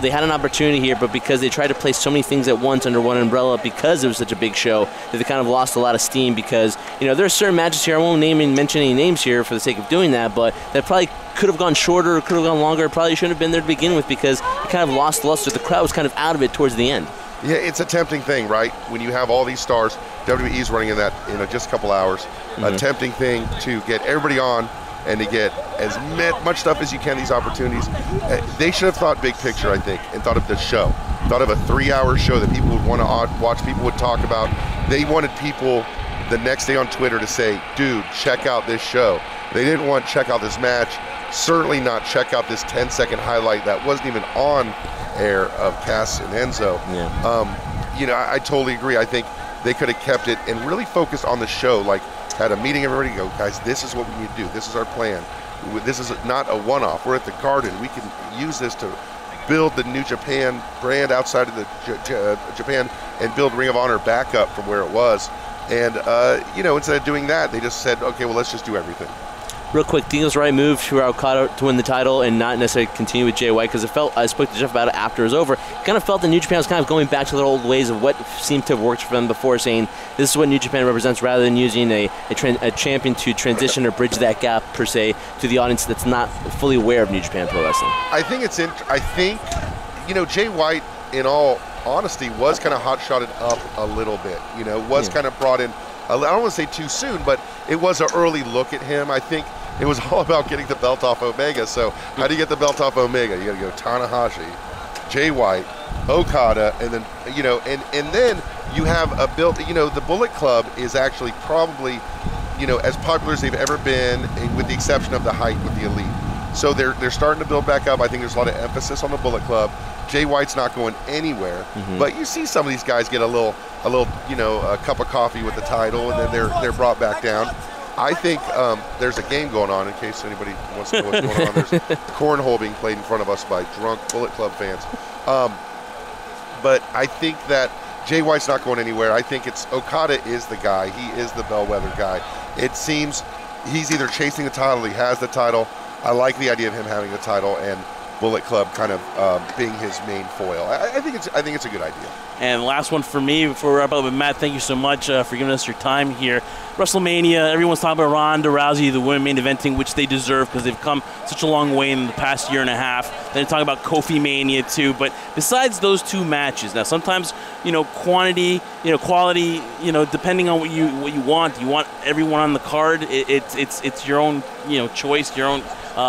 they had an opportunity here, but because they tried to place so many things at once under one umbrella because it was such a big show, that they kind of lost a lot of steam because there's certain matches here. I won't mention any names here for the sake of doing that, but that probably could have gone shorter, could have gone longer. Probably shouldn't have been there to begin with because it kind of lost luster. The crowd was kind of out of it towards the end. Yeah, it's a tempting thing, right? When you have all these stars, WWE's running in that in just a couple hours. A tempting thing to get everybody on and to get as much stuff as you can, these opportunities. They should have thought big picture, I think, and thought of the show. Thought of a 3-hour show that people would want to watch, people would talk about. They wanted people the next day on Twitter to say, dude, check out this show. They didn't want check out this match. Certainly not check out this 10-second highlight that wasn't even on air of Cass and Enzo. Yeah. I totally agree. I think they could have kept it and really focused on the show, like had a meeting, everybody go, guys, this is what we need to do. This is our plan. This is not a one-off. We're at the Garden. We can use this to build the New Japan brand outside of the Japan and build Ring of Honor back up from where it was. And, instead of doing that, they just said, okay, well, let's just do everything. Real quick, think it was the right move for Okada to win the title and not necessarily continue with Jay White because it felt, I spoke to Jeff about it after it was over, it kind of felt that New Japan was kind of going back to their old ways of what seemed to have worked for them before, saying this is what New Japan represents rather than using a champion to transition or bridge that gap, per se, to the audience that's not fully aware of New Japan Pro Wrestling. I think Jay White, in all honesty, was kind of hot-shotted up a little bit, was kind of brought in, I don't want to say too soon, but it was an early look at him. I think it was all about getting the belt off Omega. So how do you get the belt off Omega? You got to go Tanahashi, Jay White, Okada, and then and then you have a built. The Bullet Club is actually probably as popular as they've ever been, with the exception of the Height with the Elite. So they're starting to build back up. I think there's a lot of emphasis on the Bullet Club. Jay White's not going anywhere, but you see some of these guys get a little a cup of coffee with the title, and then they're brought back down. I think there's a game going on, in case anybody wants to know what's going on. There's cornhole being played in front of us by drunk Bullet Club fans. But I think that Jay White's not going anywhere. I think Okada is the guy. He is the bellwether guy. It seems he's either chasing the title, he has the title. I like the idea of him having the title and Bullet Club kind of being his main foil. I think it's a good idea. And last one for me before we wrap up with Matt. Thank you so much for giving us your time here. WrestleMania, everyone's talking about Ronda Rousey, the women main eventing, which they deserve because they've come such a long way in the past year and a half. Then talking about Kofi Mania too. But besides those two matches, now sometimes quantity, quality, depending on what you want everyone on the card. It's your own choice, your own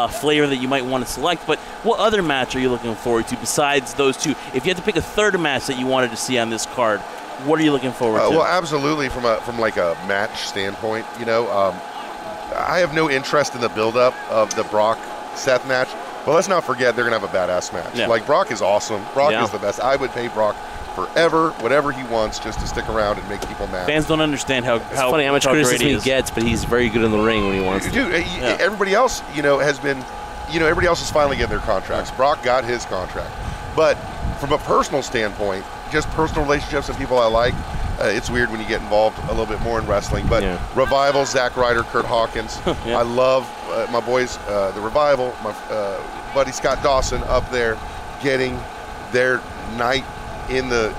flavor that you might want to select. But what other match are you looking forward to besides those two? If you had to pick a third match that you wanted to see on this card, what are you looking forward to? Well, absolutely, from like a match standpoint, I have no interest in the build-up of the Brock-Seth match. But let's not forget they're going to have a badass match. Yeah. Like, Brock is awesome. Brock is the best. I would pay Brock forever, whatever he wants, just to stick around and make people mad. Fans don't understand how funny how much criticism he gets, but he's very good in the ring when he wants to. Dude, everybody else, has been, everybody else is finally getting their contracts. Yeah. Brock got his contract. But from a personal standpoint, just personal relationships and people I like, it's weird when you get involved a little bit more in wrestling. But Revival, Zack Ryder, Kurt Hawkins. I love my boys, the Revival, my buddy Scott Dawson up there getting their night in the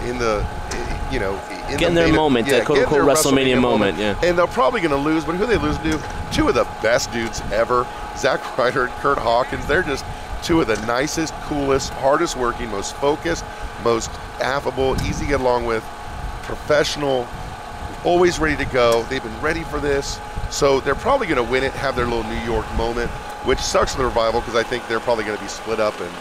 getting their moment, that quote-unquote WrestleMania moment. Yeah. And they're probably going to lose, but who they lose to? Two of the best dudes ever, Zack Ryder and Kurt Hawkins. They're just two of the nicest, coolest, hardest working, most focused, most affable, easy to get along with, professional, always ready to go. They've been ready for this, so they're probably going to win it, have their little New York moment, which sucks for the Revival because I think they're probably going to be split up and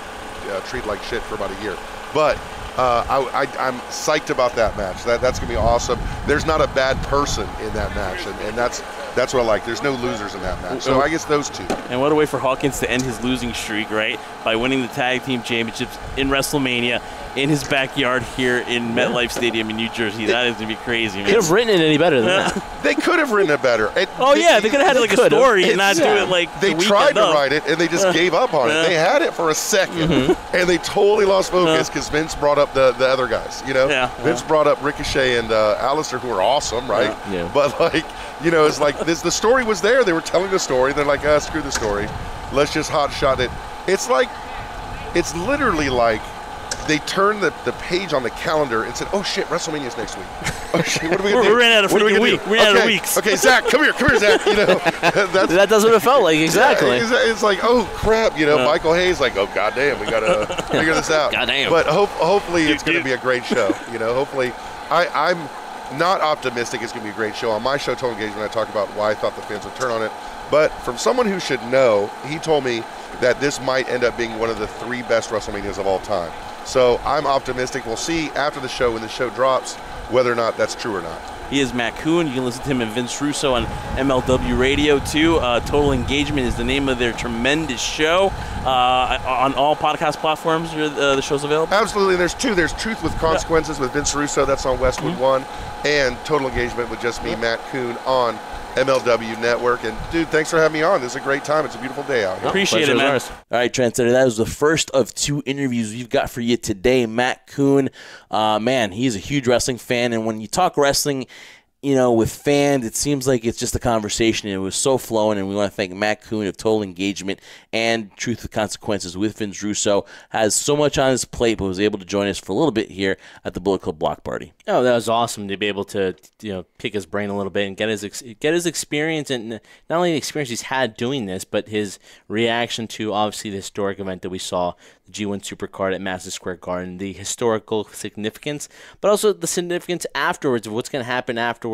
treated like shit for about a year. But I'm psyched about that match. That's going to be awesome. There's not a bad person in that match, and that's what I like. There's no losers in that match. So I guess those two. And what a way for Hawkins to end his losing streak, right? By winning the tag team championships in WrestleMania in his backyard here in MetLife Stadium in New Jersey. That is going to be crazy, man. Could have written it any better than that. They could have written it better. They could have had like a story and not do it like they tried to write it and they just gave up on it. They had it for a second and they totally lost focus because Vince brought up the other guys. Vince brought up Ricochet and Alistair, who are awesome, right? Yeah. But it's like this. The story was there. They were telling the story. They're like, screw the story. Let's just hot shot it. It's literally like they turned the page on the calendar and said, "Oh shit, WrestleMania's next week." Oh shit, what are we gonna do? We ran out of freaking week. We ran out of weeks. Okay, Zach, come here, Zach. You know, that does what it felt like exactly. It's like, oh crap, you know, Michael Hayes like, oh goddamn, we gotta figure this out. Goddamn. But hopefully it's gonna be a great show. You know, hopefully, I'm not optimistic it's gonna be a great show. On my show, Total Engagement, I talk about why I thought the fans would turn on it. But from someone who should know, he told me that this might end up being one of the 3 best WrestleManias of all time. So I'm optimistic. We'll see after the show, when the show drops, whether or not that's true or not. He is Matt Koon. You can listen to him and Vince Russo on MLW Radio, too. Total Engagement is the name of their tremendous show. On all podcast platforms, the show's available? Absolutely. There's 2. There's Truth with Consequences with Vince Russo. That's on Westwood 1. And Total Engagement with just me, Matt Koon, on MLW Network. And, dude, thanks for having me on. This is a great time. It's a beautiful day out here. Appreciate it, man. All right, Trendsetter, that was the first of 2 interviews we've got for you today. Matt Koon, man, he's a huge wrestling fan, and when you talk wrestling, you know, with fans, it seems like it's just a conversation. It was so flowing, and we want to thank Matt Koon of Total Engagement and Truth with Consequences with Vince Russo. Has so much on his plate, but was able to join us for a little bit here at the Bullet Club Block Party. Oh, that was awesome to be able to, you know, pick his brain a little bit and get his experience, and not only the experience he's had doing this, but his reaction to obviously the historic event that we saw, the G1 Supercard at Madison Square Garden, the historical significance, but also the significance afterwards of what's going to happen afterwards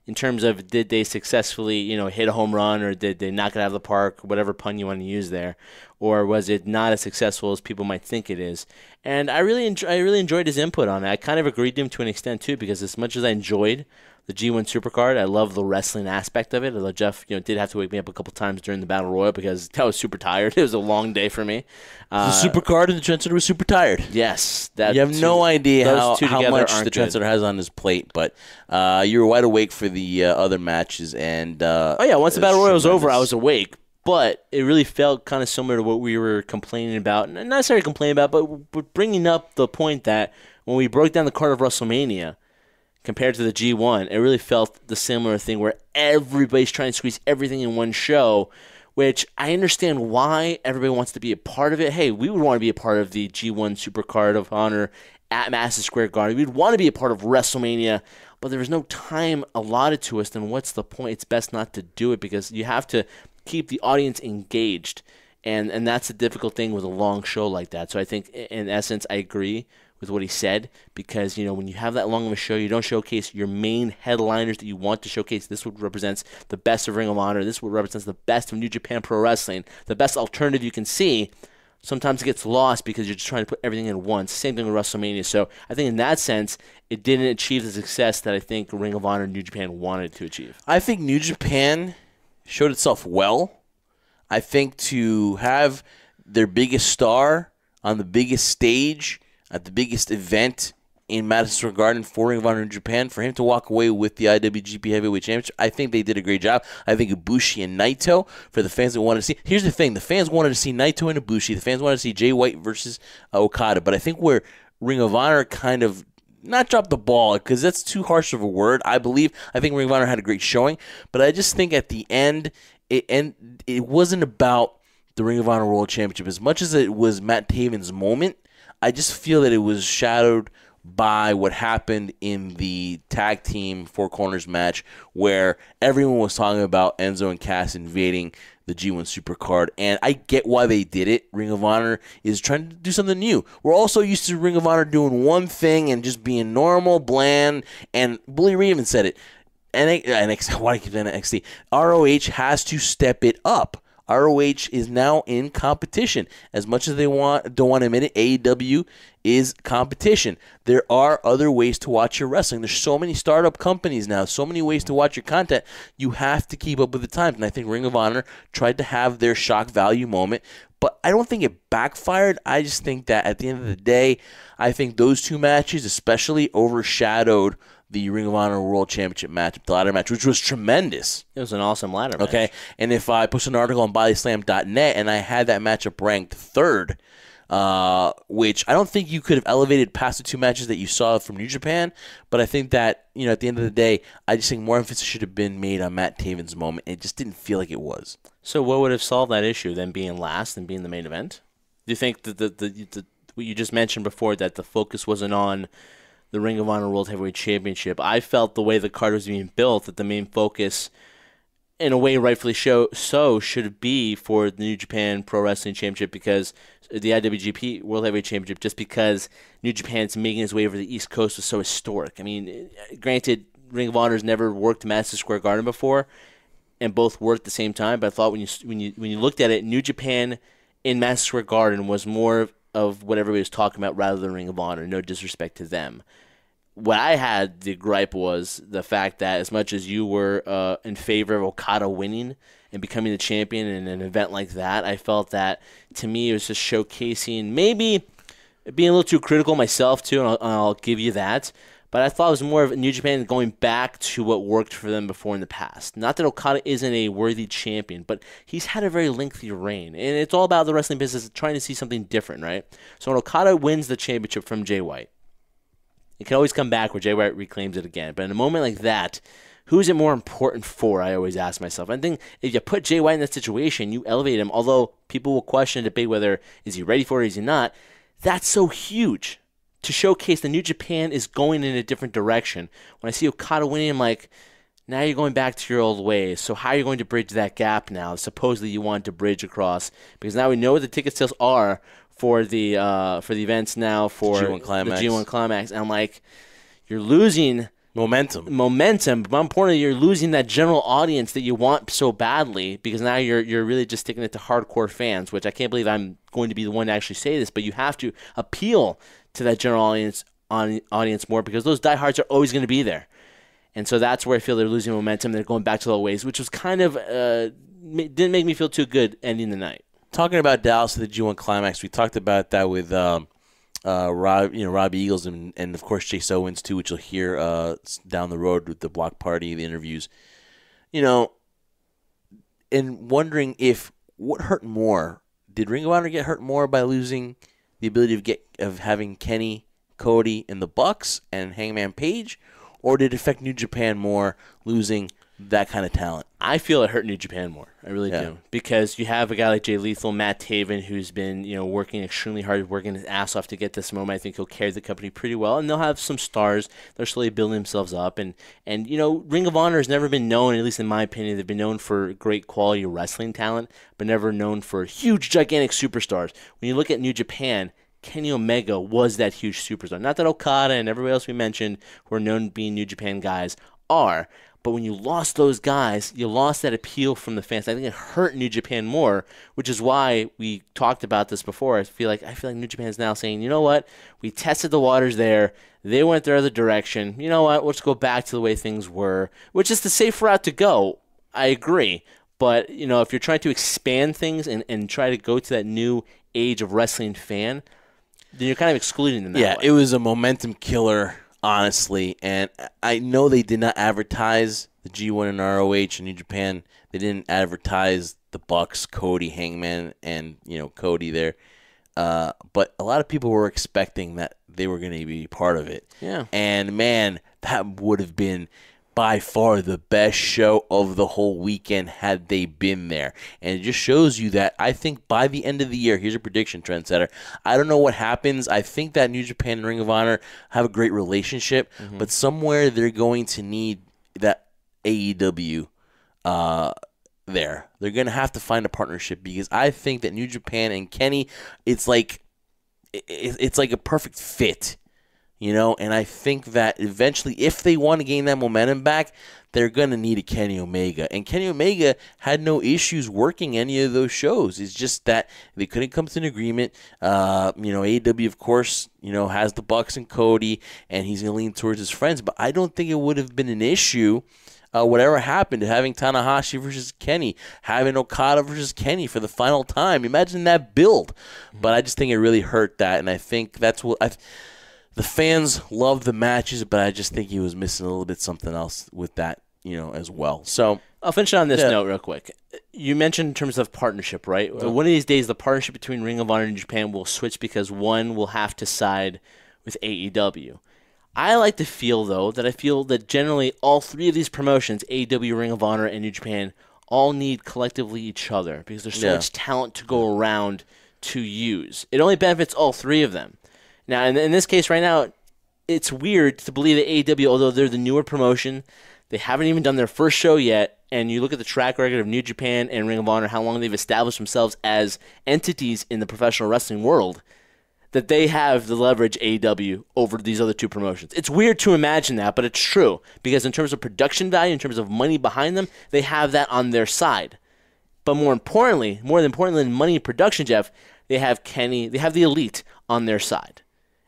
in terms of did they successfully, you know, hit a home run, or did they knock it out of the park, whatever pun you want to use there, or was it not as successful as people might think it is? And I really enjoyed his input on it. I kind of agreed to him to an extent too, because as much as I enjoyed the G1 Supercard, I love the wrestling aspect of it. Although Jeff, you know, did have to wake me up a couple times during the Battle Royal because I was super tired. It was a long day for me. The Supercard and the Trendsetter was super tired. Yes, you have no idea how much the Trendsetter has on his plate, but you were wide awake for the other matches. And once the Battle Royal was over, I was awake. But it really felt kind of similar to what we were complaining about. Not necessarily complaining about, but bringing up the point that when we broke down the card of WrestleMania compared to the G1, it really felt the similar thing where everybody's trying to squeeze everything in one show, which I understand why everybody wants to be a part of it. Hey, we would want to be a part of the G1 Supercard of Honor at Madison Square Garden. We'd want to be a part of WrestleMania, but there was no time allotted to us. Then what's the point? It's best not to do it because you have to keep the audience engaged, and that's a difficult thing with a long show like that. So I think, in essence, I agree with what he said, because, you know, when you have that long of a show, you don't showcase your main headliners that you want to showcase. This would represents the best of Ring of Honor. This would represents the best of New Japan Pro Wrestling, the best alternative you can see. Sometimes it gets lost because you're just trying to put everything in once. Same thing with WrestleMania. So I think in that sense, it didn't achieve the success that I think Ring of Honor and New Japan wanted to achieve. I think New Japan showed itself well. I think to have their biggest star on the biggest stage at the biggest event in Madison Square Garden for Ring of Honor in Japan, for him to walk away with the IWGP Heavyweight Championship, I think they did a great job. I think Ibushi and Naito, for the fans that wanted to see. Here's the thing. The fans wanted to see Naito and Ibushi. The fans wanted to see Jay White versus Okada. But I think where Ring of Honor kind of not dropped the ball, because that's too harsh of a word. I think Ring of Honor had a great showing, but I just think at the end, it wasn't about the Ring of Honor World Championship as much as it was Matt Taven's moment. I just feel that it was shadowed by what happened in the tag team Four Corners match, where everyone was talking about Enzo and Cass invading the G1 Supercard, and I get why they did it. Ring of Honor is trying to do something new. We're also used to Ring of Honor doing one thing and just being normal, bland, and Bully Ray even said it. NXT, why do I keep saying NXT? ROH has to step it up. ROH is now in competition. As much as they don't want to admit it, AEW is competition. There are other ways to watch your wrestling. There's so many startup companies now, so many ways to watch your content. You have to keep up with the times. And I think Ring of Honor tried to have their shock value moment, but I don't think it backfired. I just think that at the end of the day, I think those two matches especially overshadowed the Ring of Honor World Championship match, the ladder match, which was tremendous. It was an awesome ladder match. Okay, and if I post an article on bodyslam.net and I had that matchup ranked third, which I don't think you could have elevated past the two matches that you saw from New Japan, but I think that, you know, at the end of the day, I just think more emphasis should have been made on Matt Taven's moment. It just didn't feel like it was. So what would have solved that issue, then being last and being the main event? Do you think that what you just mentioned before, that the focus wasn't on the Ring of Honor World Heavyweight Championship. I felt the way the card was being built, that the main focus, in a way rightfully so, should be for the New Japan Pro Wrestling Championship, because the IWGP World Heavyweight Championship, just because New Japan's making its way over the East Coast was so historic. I mean, granted, Ring of Honor's never worked Madison Square Garden before, and both worked at the same time. But I thought when you looked at it, New Japan in Madison Square Garden was more of what everybody was talking about rather than Ring of Honor. No disrespect to them. What I had the gripe was the fact that as much as you were in favor of Okada winning and becoming the champion in an event like that, I felt that, to me, it was just showcasing, maybe being a little too critical myself too, and I'll give you that. But I thought it was more of New Japan going back to what worked for them before in the past. Not that Okada isn't a worthy champion, but he's had a very lengthy reign. And it's all about the wrestling business trying to see something different, right? So when Okada wins the championship from Jay White, it can always come back where Jay White reclaims it again. But in a moment like that, who is it more important for, I always ask myself. I think if you put Jay White in that situation, you elevate him, although people will question and debate whether is he ready for it or is he not. That's so huge to showcase that New Japan is going in a different direction. When I see Okada winning, I'm like, now you're going back to your old ways. So how are you going to bridge that gap now? Supposedly you want to bridge across, because now we know what the ticket sales are for the events now for G1 Climax. The G1 Climax. And I'm like, you're losing Momentum. But more importantly, you're losing that general audience that you want so badly, because now you're really just sticking it to hardcore fans, which I can't believe I'm going to be the one to actually say this, but you have to appeal to that general audience more, because those diehards are always going to be there. And so that's where I feel they're losing momentum. They're going back to the old ways, which was kind of didn't make me feel too good ending the night. Talking about Dallas to the G1 Climax, we talked about that with Robbie Eagles and of course Chase Owens too, which you'll hear down the road with the block party, the interviews. And wondering if what hurt more. Did Ring of Honor get hurt more by losing the ability of having Kenny, Cody, and the Bucks and Hangman Page, or did it affect New Japan more losing that kind of talent? I feel it hurt New Japan more. I really do. Because you have a guy like Jay Lethal, Matt Taven, who's been working extremely hard, working his ass off to get this moment. I think he'll carry the company pretty well, and they'll have some stars. They're slowly building themselves up. And Ring of Honor has never been known, at least in my opinion, they've been known for great quality wrestling talent, but never known for huge, gigantic superstars. When you look at New Japan, Kenny Omega was that huge superstar. Not that Okada and everybody else we mentioned who are known being New Japan guys are, but when you lost those guys, you lost that appeal from the fans. I think it hurt New Japan more, which is why we talked about this before. I feel like New Japan is now saying, you know what? We tested the waters there. They went their other direction. You know what? Let's go back to the way things were, which is the safe route to go. I agree. But, if you're trying to expand things and try to go to that new age of wrestling fan, then you're kind of excluding them that way. Yeah, it was a momentum killer, honestly, and I know they did not advertise the G1 and ROH in New Japan. They didn't advertise the Bucks, Cody, Hangman, and Cody there. But a lot of people were expecting that they were going to be part of it. Yeah. And man, that would have been by far the best show of the whole weekend had they been there. And it just shows you that I think by the end of the year, here's a prediction, Trendsetter. I don't know what happens. I think that New Japan and Ring of Honor have a great relationship, but somewhere they're going to need that AEW there. They're going to have to find a partnership, because I think that New Japan and Kenny, it's like a perfect fit. And I think that eventually, if they want to gain that momentum back, they're going to need a Kenny Omega. And Kenny Omega had no issues working any of those shows. It's just that they couldn't come to an agreement. AEW, of course, has the Bucks and Cody, and he's going to lean towards his friends. But I don't think it would have been an issue, whatever happened, to having Tanahashi versus Kenny, having Okada versus Kenny for the final time. Imagine that build. But I just think it really hurt that, and I think that's what the fans loved the matches, but I just think he was missing a little bit something else with that, as well. So I'll finish on this note real quick. You mentioned in terms of partnership, right? Yeah. One of these days, the partnership between Ring of Honor and Japan will switch, because one will have to side with AEW. I like to feel, though, that generally all three of these promotions, AEW, Ring of Honor, and New Japan, all need collectively each other, because there's so much talent to go around to use. It only benefits all three of them. Now, in this case right now, it's weird to believe that AEW, although they're the newer promotion, they haven't even done their first show yet, and you look at the track record of New Japan and Ring of Honor, how long they've established themselves as entities in the professional wrestling world, that they have the leverage AEW over these other two promotions. It's weird to imagine that, but it's true, because in terms of production value, in terms of money behind them, they have that on their side. But more importantly than money and production, Jeff, they have the Elite on their side.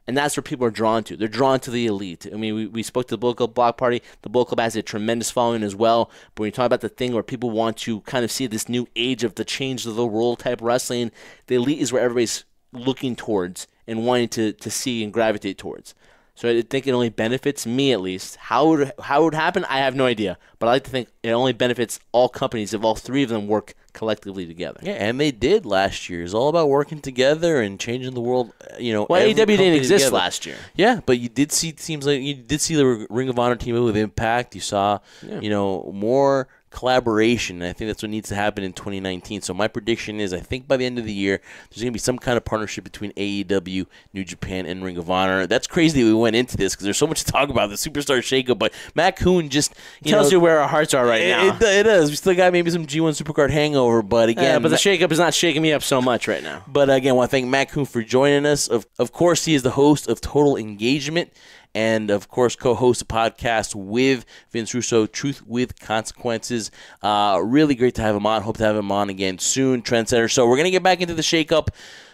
And that's where people are drawn to. They're drawn to the Elite. I mean, we spoke to the Bullet Club Block Party. The Bullet Club has a tremendous following as well. But when you talk about the thing where people want to kind of see this new age of the change of the world type wrestling, the Elite is where everybody's looking towards and wanting to see and gravitate towards. So I think it only benefits me, at least. How it would happen, I have no idea. But I like to think it only benefits all companies if all three of them work collectively together. Yeah, and they did last year. It's all about working together and changing the world. Well, AEW didn't exist last year. Yeah, but you did see. It seems like you did see the Ring of Honor team with Impact. You saw, more collaboration, and I think that's what needs to happen in 2019. So my prediction is I think by the end of the year, there's going to be some kind of partnership between AEW, New Japan, and Ring of Honor. That's crazy that we went into this because there's so much to talk about, the Superstar Shakeup, but Matt Koon just tells you where our hearts are right now. It does. We still got maybe some G1 Supercard hangover, but again... but the Shakeup is not shaking me up so much right now. But again, I want to thank Matt Koon for joining us. Of course, he is the host of Total Engagement, and, of course, co-host a podcast with Vince Russo, Truth with Consequences. Really great to have him on. Hope to have him on again soon, Trendsetter. So we're going to get back into the Shakeup,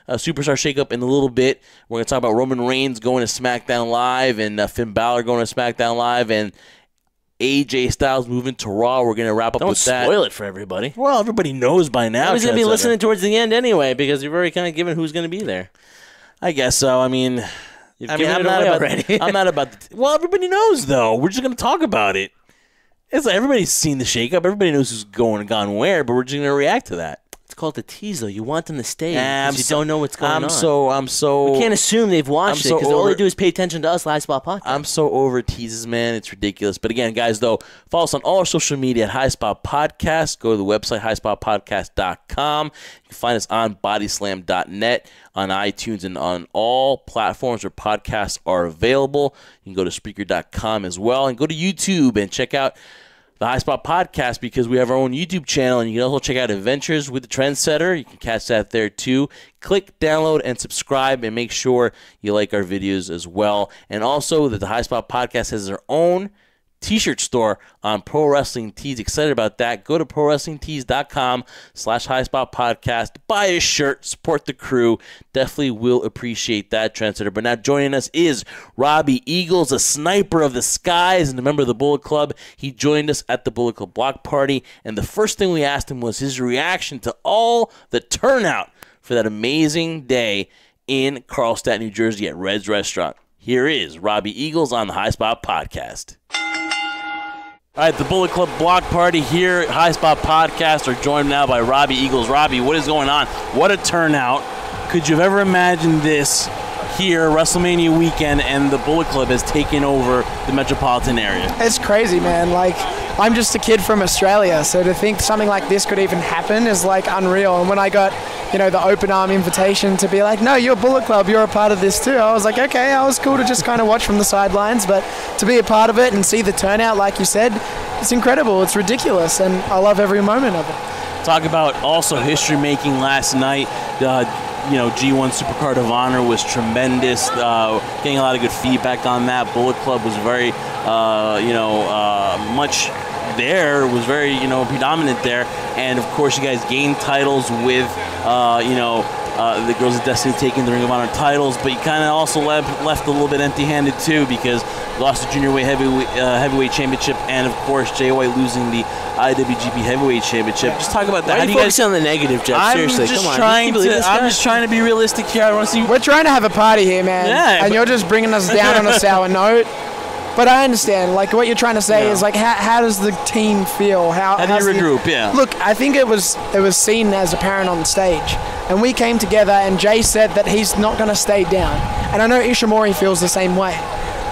Superstar Shakeup in a little bit. We're going to talk about Roman Reigns going to SmackDown Live and Finn Balor going to SmackDown Live and AJ Styles moving to Raw. We're going to wrap up with that. Don't spoil it for everybody. Well, everybody knows by now. He's going to be listening towards the end anyway because you've already kind of given who's going to be there. I guess so. I mean... I'm not about well, everybody knows, though. We're just going to talk about it. It's like everybody's seen the Shakeup. Everybody knows who's gone where, but we're just going to react to that. It's called the tease, though. You want them to stay because you don't know what's going on. I'm so... We can't assume they've watched it because all they do is pay attention to us, Live Spot Podcast. I'm so over teases, man. It's ridiculous. But again, guys, though, follow us on all our social media at High Spot Podcast. Go to the website, highspotpodcast.com. You can find us on bodyslam.net, on iTunes, and on all platforms where podcasts are available. You can go to Spreaker.com as well. And go to YouTube and check out the High Spot Podcast because we have our own YouTube channel, and you can also check out Adventures with the Trendsetter. You can catch that there too. Click, download, and subscribe, and make sure you like our videos as well. And also that the High Spot Podcast has their own T-shirt store on Pro Wrestling Tees. Excited about that. Go to ProWrestlingTees.com/HighSpotPodcast. Buy a shirt. Support the crew. Definitely will appreciate that, Trendsetter. But now joining us is Robbie Eagles, a sniper of the skies and a member of the Bullet Club. He joined us at the Bullet Club Block Party, and the first thing we asked him was his reaction to all the turnout for that amazing day in Carlstadt, New Jersey at Red's Restaurant. Here is Robbie Eagles on the High Spot Podcast. All right, the Bullet Club Block Party here at High Spot Podcast are joined now by Robbie Eagles. Robbie, what is going on? What a turnout. Could you have ever imagined this here, WrestleMania weekend, and the Bullet Club has taken over the metropolitan area? It's crazy, man. Like, I'm just a kid from Australia, so to think something like this could even happen is, like, unreal. And when I got, the open arm invitation to be like, no, you're Bullet Club, you're a part of this too, I was like, okay, I was cool to just kind of watch from the sidelines, but to be a part of it and see the turnout, like you said, it's incredible, it's ridiculous, and I love every moment of it. Talk about also history-making last night. G1 Supercard of Honor was tremendous, getting a lot of good feedback on that. Bullet Club was very, much there, was very, predominant there. And, of course, you guys gained titles with, the Girls of Destiny taking the Ring of Honor titles, but you kind of also left a little bit empty-handed, too, because you lost the Junior Heavyweight Championship and, of course, Jay White losing the IWGP Heavyweight Championship. Just talk about that. Why are you focusing on the negative, Jeff? Seriously, come on. I'm just trying to be realistic here. I want to see. We're trying to have a party here, man. Yeah, and you're just bringing us down on a sour note. But I understand. Like, what you're trying to say is, like, how does the team feel? How do you regroup? Yeah. Look, I think it was seen as apparent on the stage. And we came together, and Jay said that he's not going to stay down. And I know Ishimori feels the same way.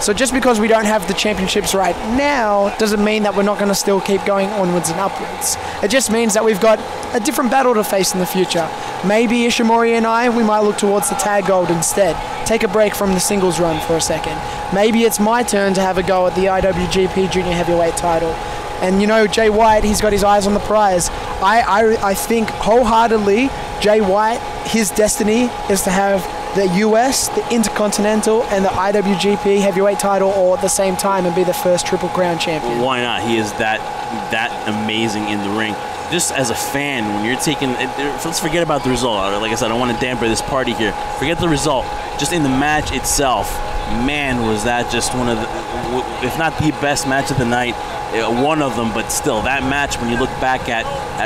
So just because we don't have the championships right now doesn't mean that we're not going to still keep going onwards and upwards. It just means that we've got a different battle to face in the future. Maybe Ishimori and we might look towards the tag gold instead. Take a break from the singles run for a second. Maybe it's my turn to have a go at the IWGP Junior Heavyweight title. And you know, Jay White, he's got his eyes on the prize. I think wholeheartedly, Jay White, his destiny is to have the US, the Intercontinental, and the IWGP Heavyweight title all at the same time and be the first Triple Crown champion. Why not? He is that amazing in the ring. Just as a fan, when you're taking, let's forget about the result. Like I said, I don't want to dampen this party here. Forget the result. Just in the match itself, man, was that just one of the, if not the best match of the night, one of them, but still, that match, when you look back at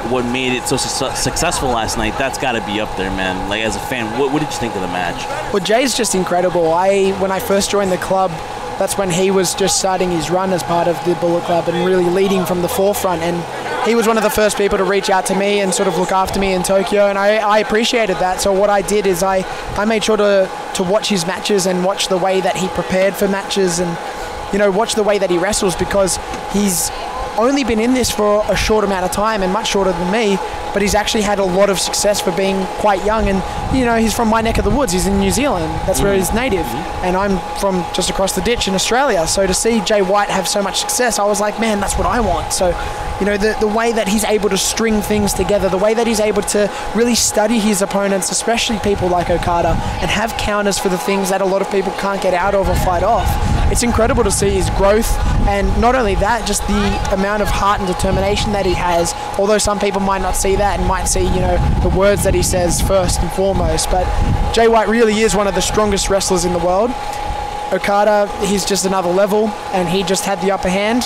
what made it so successful last night, that's got to be up there, man. Like, as a fan, what did you think of the match? Well, Jay's just incredible. When I first joined the club, that's when he was just starting his run as part of the Bullet Club and really leading from the forefront. And he was one of the first people to reach out to me and sort of look after me in Tokyo, and I appreciated that. So what I did is I made sure to watch his matches and watch the way that he prepared for matches and, you know, watch the way that he wrestles, because he's only been in this for a short amount of time and much shorter than me, but he's actually had a lot of success for being quite young. And, you know, he's from my neck of the woods. He's in New Zealand. That's where he's native. And I'm from just across the ditch in Australia. So to see Jay White have so much success, I was like, man, that's what I want. So, you know, the way that he's able to string things together, the way that he's able to really study his opponents, especially people like Okada, and have counters for the things that a lot of people can't get out of or fight off. It's incredible to see his growth, and not only that, just the amount of heart and determination that he has, although some people might not see that and might see, you know, the words that he says first and foremost. But Jay White really is one of the strongest wrestlers in the world. Okada, he's just another level, and he just had the upper hand.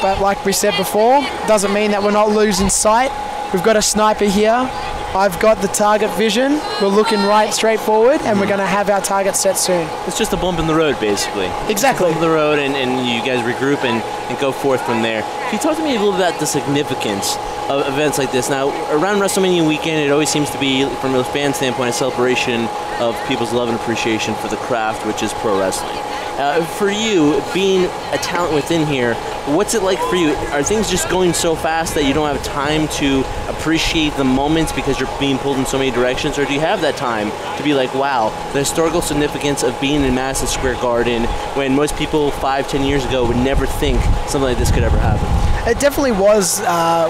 But like we said before, doesn't mean that we're not losing sight. We've got a sniper here. I've got the target vision. We're looking right straight forward, and we're going to have our target set soon. It's just a bump in the road, basically. Exactly. Bump in the road, and you guys regroup and go forth from there. Can you talk to me a little bit about the significance of events like this? Now, around WrestleMania weekend, it always seems to be, from a fan standpoint, a celebration of people's love and appreciation for the craft, which is pro wrestling. For you, being a talent within here, what's it like for you? Are things just going so fast that you don't have time to appreciate the moments because you're being pulled in so many directions? Or do you have that time to be like, wow, the historical significance of being in Madison Square Garden when most people 5-10 years ago would never think something like this could ever happen? It definitely was a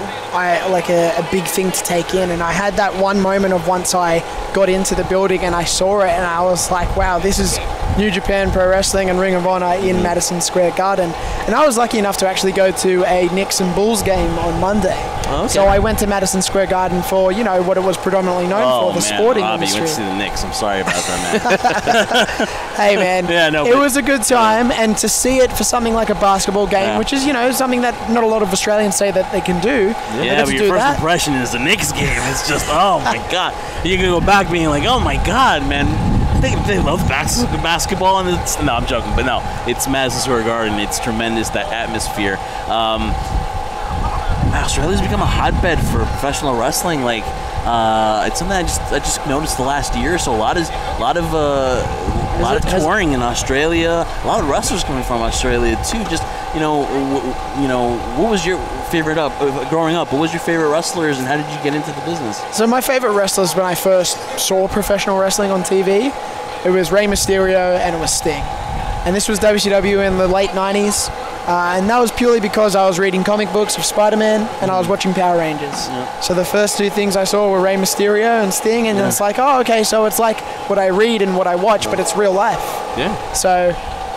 big thing to take in, and I had that one moment of once I got into the building and I saw it, and I was like, wow, this is New Japan Pro Wrestling and Ring of Honor in Madison Square Garden. And I was lucky enough to actually go to a Knicks and Bulls game on Monday. Okay. So I went to Madison Square Garden for, you know, what it was predominantly known for, the sporting Robbie, industry. You went to see the Knicks. I'm sorry about that, man. Hey, man, it was a good time, and to see it for something like a basketball game, which is, you know, something that not a lot of Australians say that they can do. Yeah, but your first impression is the Knicks game. It's just, oh my God. You can go back being like, oh my God, man. They love basketball, and no, I'm joking, but no, it's Madison Square Garden. It's tremendous, that atmosphere. Australia's become a hotbed for professional wrestling. Like, it's something I just noticed the last year or so. A lot of touring in Australia. A lot of wrestlers coming from Australia too. Just what was your favorite growing up? What was your favorite wrestlers, and how did you get into the business? So my favorite wrestlers when I first saw professional wrestling on TV, it was Rey Mysterio and it was Sting. And this was WCW in the late 90s. And that was purely because I was reading comic books of Spider-Man and I was watching Power Rangers. Yeah. So the first two things I saw were Rey Mysterio and Sting, and it's like, oh, okay, so it's like what I read and what I watch, but it's real life. Yeah. So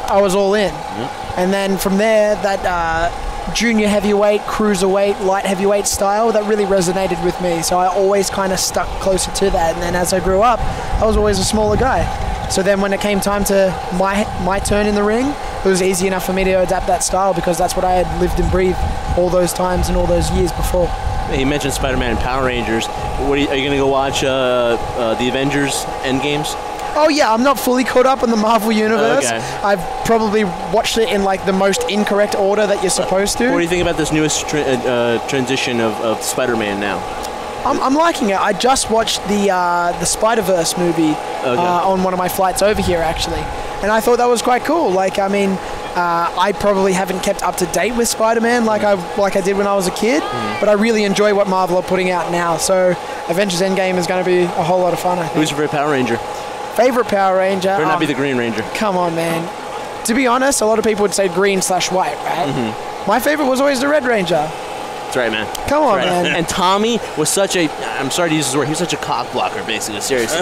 I was all in. Yeah. And then from there, that junior heavyweight, cruiserweight, light heavyweight style, that really resonated with me. So I always kind of stuck closer to that. And then as I grew up, I was always a smaller guy. So then when it came time to my turn in the ring, it was easy enough for me to adapt that style because that's what I had lived and breathed all those times and all those years before. You mentioned Spider-Man and Power Rangers. Are you going to go watch the Avengers Endgames? Oh yeah, I'm not fully caught up in the Marvel Universe. Okay. I've probably watched it in like the most incorrect order that you're supposed to. What do you think about this newest transition of Spider-Man now? I'm liking it. I just watched the Spider-Verse movie on one of my flights over here, actually. And I thought that was quite cool. Like, I mean, I probably haven't kept up to date with Spider-Man like I did when I was a kid, but I really enjoy what Marvel are putting out now. So Avengers Endgame is going to be a whole lot of fun, I think. Who's your favorite Power Ranger? Favorite Power Ranger? Better not be the Green Ranger. Come on, man. To be honest, a lot of people would say green/white, right? My favorite was always the Red Ranger. That's right, man. Come on, right. man. And Tommy was such a, I'm sorry to use this word, he was such a cock blocker, basically, seriously.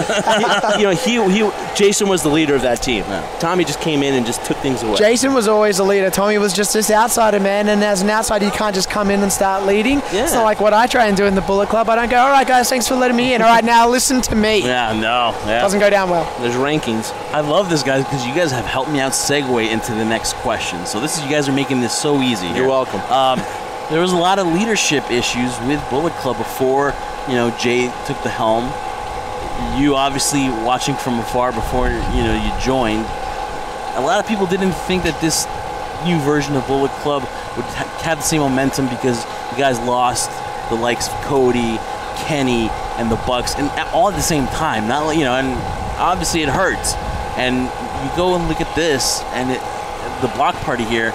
Jason was the leader of that team. Tommy just came in and just took things away. Jason was always the leader. Tommy was just this outsider, man, and as an outsider, you can't just come in and start leading. Yeah. It's not like what I try and do in the Bullet Club. I don't go, all right, guys, thanks for letting me in. All right, now listen to me. Yeah, no. Yeah. Doesn't go down well. There's rankings. I love this, guys, because you guys have helped me out segue into the next question. So this is, you guys are making this so easy here. You're welcome. There was a lot of leadership issues with Bullet Club before, Jay took the helm. You obviously watching from afar before, you joined. A lot of people didn't think that this new version of Bullet Club would have the same momentum because you guys lost the likes of Cody, Kenny, and the Bucks, and all at the same time. Not like, and obviously it hurts. And you go and look at this, and the block party here,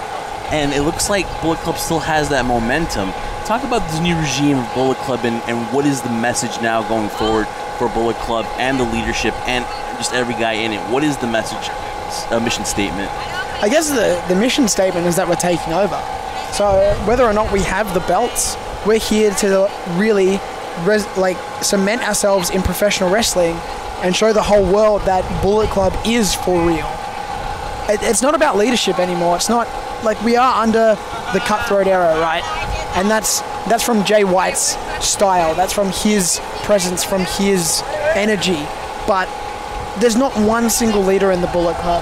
and it looks like Bullet Club still has that momentum. Talk about this new regime of Bullet Club and what is the message now going forward for Bullet Club and the leadership and just every guy in it. What is the message, mission statement? I guess the mission statement is that we're taking over. So whether or not we have the belts, we're here to really cement ourselves in professional wrestling and show the whole world that Bullet Club is for real. It's not about leadership anymore. It's not like we are under the cutthroat era, right? And that's from Jay White's style. That's from his presence, from his energy. But there's not one single leader in the Bullet Club.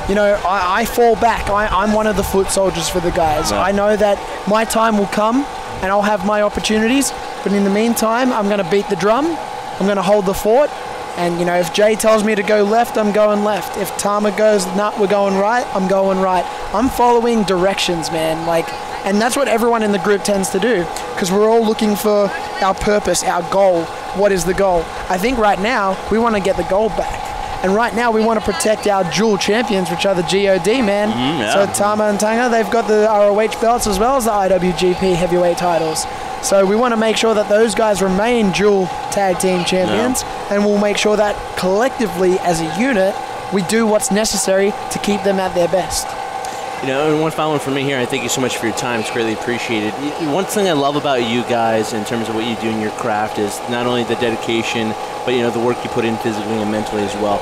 I fall back. I'm one of the foot soldiers for the guys. Yeah. I know that my time will come and I'll have my opportunities. But in the meantime, I'm going to beat the drum. I'm going to hold the fort. And, if Jay tells me to go left, I'm going left. If Tama goes, nah, we're going right, I'm going right. I'm following directions, man. And that's what everyone in the group tends to do, because we're all looking for our purpose, our goal. What is the goal? I think right now, we want to get the gold back. And right now, we want to protect our dual champions, which are the GOD, man. Yeah. So Tama and Tanga, they've got the ROH belts as well as the IWGP heavyweight titles. So we want to make sure that those guys remain dual tag team champions, and we'll make sure that collectively as a unit, we do what's necessary to keep them at their best. And one final one for me here, I thank you so much for your time. It's greatly appreciated. One thing I love about you guys in terms of what you do in your craft is not only the dedication, but the work you put in physically and mentally as well.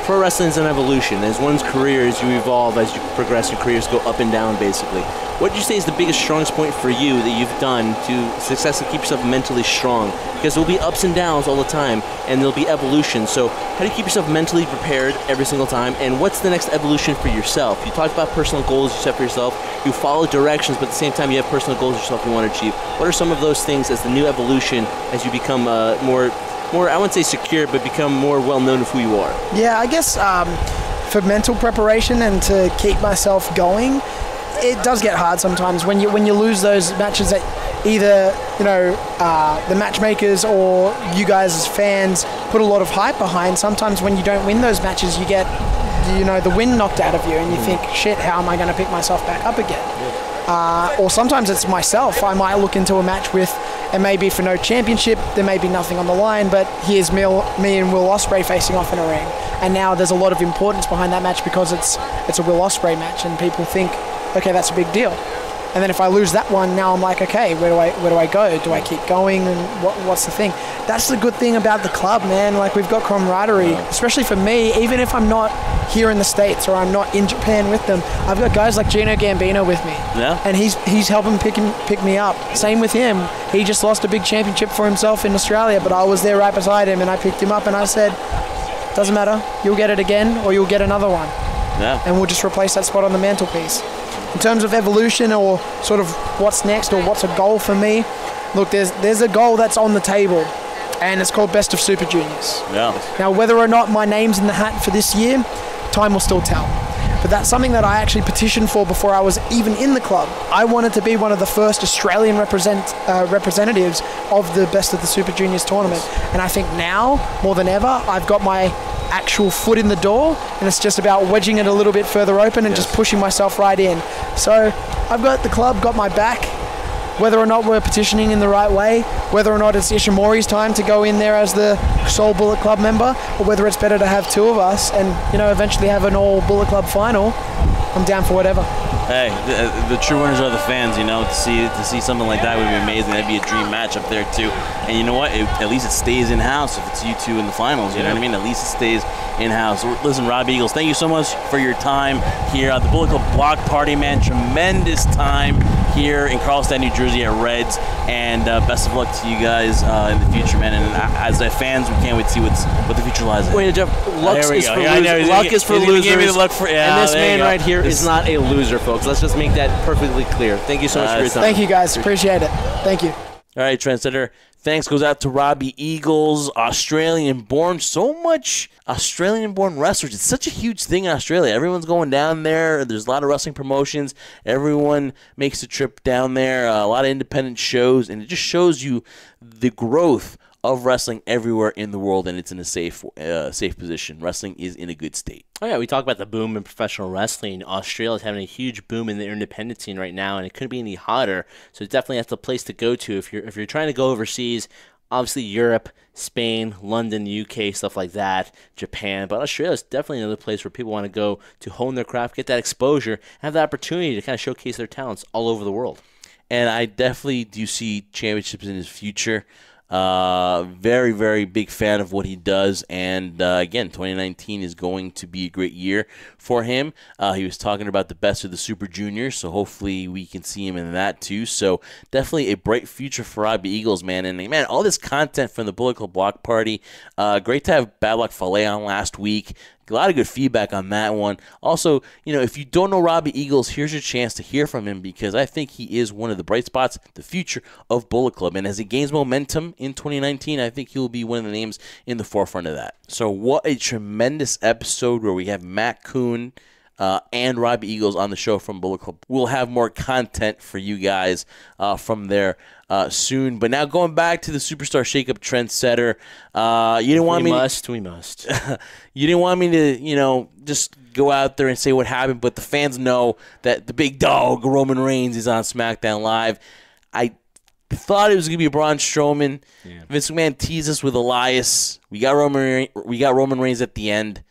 Pro wrestling is an evolution. As one's career, as you evolve, as you progress, your careers go up and down, basically. What would you say is the biggest, strongest point for you that you've done to successfully keep yourself mentally strong? Because there'll be ups and downs all the time, and there'll be evolution. So how do you keep yourself mentally prepared every single time? And what's the next evolution for yourself? You talked about personal goals you set for yourself. You follow directions, but at the same time, you have personal goals yourself you want to achieve. What are some of those things as the new evolution, as you become more, I wouldn't say secure, but become more well-known of who you are? Yeah, I guess for mental preparation and to keep myself going, it does get hard sometimes when you lose those matches that either the matchmakers or you guys as fans put a lot of hype behind. Sometimes when you don't win those matches, you get the wind knocked out of you and you think, shit, how am I going to pick myself back up again? Or sometimes it's myself. I might look into a match with, it may be for no championship, there may be nothing on the line, but here's me and Will Ospreay facing off in a ring, and now there's a lot of importance behind that match because it's a Will Ospreay match, and people think, okay, that's a big deal. And then if I lose that one, now I'm like, okay, where do I go? Do I keep going? And what's the thing? That's the good thing about the club, man. We've got camaraderie, especially for me. Even if I'm not here in the States or I'm not in Japan with them, I've got guys like Gino Gambino with me. Yeah. And he's helping pick me up. Same with him. He just lost a big championship for himself in Australia, but I was there right beside him, and I picked him up, and I said, doesn't matter. You'll get it again, or you'll get another one. Yeah. And we'll just replace that spot on the mantelpiece. In terms of evolution or sort of what's next or what's a goal for me, look, there's a goal that's on the table, and it's called Best of Super Juniors. Yeah. Now, whether or not my name's in the hat for this year, time will still tell. But that's something that I actually petitioned for before I was even in the club. I wanted to be one of the first Australian representatives of the Best of the Super Juniors tournament. And I think now, more than ever, I've got my actual foot in the door, and it's just about wedging it a little bit further open and just pushing myself right in. So I've got the club, got my back. Whether or not we're petitioning in the right way, whether or not it's Ishimori's time to go in there as the sole Bullet Club member, or whether it's better to have two of us and, you know, eventually have an all Bullet Club final, I'm down for whatever. Hey, the true winners are the fans, you know. To see something like that would be amazing. That'd be a dream match up there too. And you know what? At least it stays in house if it's you two in the finals. You know what I mean? At least it stays in house. Listen, Robbie Eagles, thank you so much for your time here at the Bullet Club Block Party, man. Tremendous time here in Carlstadt, New Jersey at Reds, and best of luck to you guys in the future, man. And as fans, we can't wait to see what the future lies ahead. Wait, Jeff, luck is for losers. Give me the luck for, and this man right here is not a loser, folks. Let's just make that perfectly clear. Thank you so much for your time. Thank you, guys. Appreciate it. Thank you. All right, Trendsetter. Thanks goes out to Robbie Eagles, Australian-born. So much Australian-born wrestlers. It's such a huge thing in Australia. Everyone's going down there. There's a lot of wrestling promotions. Everyone makes a trip down there. A lot of independent shows, and it just shows you the growth of wrestling everywhere in the world, and it's in a safe position. Wrestling is in a good state. Oh yeah, we talk about the boom in professional wrestling. Australia is having a huge boom in the independent scene right now, and it couldn't be any hotter. So definitely that's the place to go to if you're trying to go overseas. Obviously Europe, Spain, London, UK, stuff like that, Japan. But Australia is definitely another place where people want to go to hone their craft, get that exposure, have the opportunity to kind of showcase their talents all over the world. And I definitely do see championships in his future. Very, very big fan of what he does, and again, 2019 is going to be a great year for him. He was talking about the best of the Super Juniors, so hopefully we can see him in that too. So definitely a bright future for Robbie Eagles, man. And man, all this content from the Bullet Club Block Party. Great to have Bad Luck Fale on last week. A lot of good feedback on that one. Also, you know, if you don't know Robbie Eagles, here's your chance to hear from him, because I think he is one of the bright spots, the future of Bullet Club. And as he gains momentum in 2019, I think he will be one of the names in the forefront of that. So what a tremendous episode where we have Matt Koon and Robbie Eagles on the show from Bullet Club. We'll have more content for you guys from there soon. But now going back to the Superstar Shakeup Trendsetter, you didn't want me. We must. You didn't want me to, you know, just go out there and say what happened. But the fans know that the big dog Roman Reigns is on SmackDown Live. I thought it was gonna be Braun Strowman. Yeah. Vince McMahon teased us with Elias. We got Roman Reigns at the end.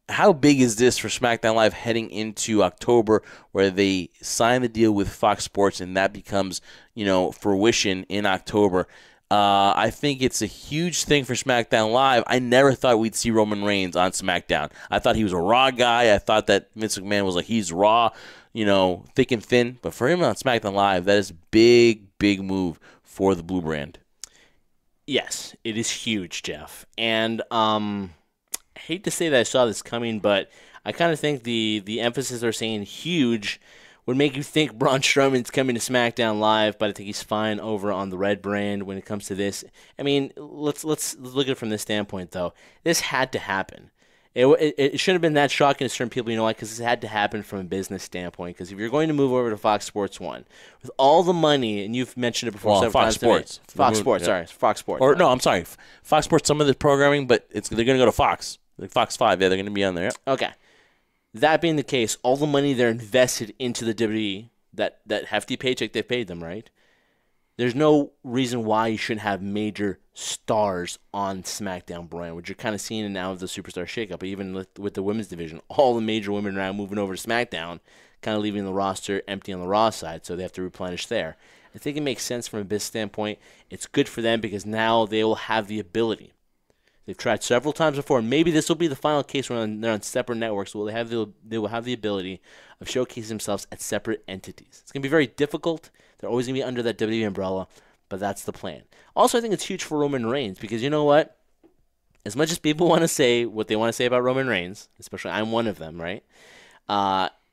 How big is this for SmackDown Live heading into October, where they sign the deal with Fox Sports and that becomes, you know, fruition in October? I think it's a huge thing for SmackDown Live. I never thought we'd see Roman Reigns on SmackDown. I thought he was a Raw guy. I thought that Vince McMahon was like, he's Raw, you know, thick and thin. But for him on SmackDown Live, that is a big, big move for the Blue brand. Yes, it is huge, Jeff. And I hate to say that I saw this coming, but I kind of think the emphasis they're saying huge would make you think Braun Strowman's coming to SmackDown Live, but I think he's fine over on the Red brand when it comes to this. I mean, let's look at it from this standpoint, though. This had to happen. It shouldn't have been that shocking to certain people, you know why? Because this had to happen from a business standpoint. Because if you're going to move over to Fox Sports 1, with all the money, and you've mentioned it before several times Sports. Fox Sports, sorry. Fox Sports. Or, no, I'm sorry. Fox Sports, some of the programming, but they're going to go to Fox. Like Fox 5, yeah, they're going to be on there. Yeah. Okay. That being the case, all the money they're invested into the WWE, that hefty paycheck they paid them, right? There's no reason why you shouldn't have major stars on SmackDown brand, which you're kind of seeing now with the Superstar Shakeup, even with the women's division. All the major women now moving over to SmackDown, kind of leaving the roster empty on the Raw side, so they have to replenish there. I think it makes sense from a business standpoint. It's good for them because now they will have the ability. They've tried several times before. Maybe this will be the final case when they're on separate networks. They will have the ability of showcasing themselves at separate entities. It's going to be very difficult. They're always going to be under that WWE umbrella, but that's the plan. Also, I think it's huge for Roman Reigns because you know what? As much as people want to say what they want to say about Roman Reigns, especially I'm one of them, right?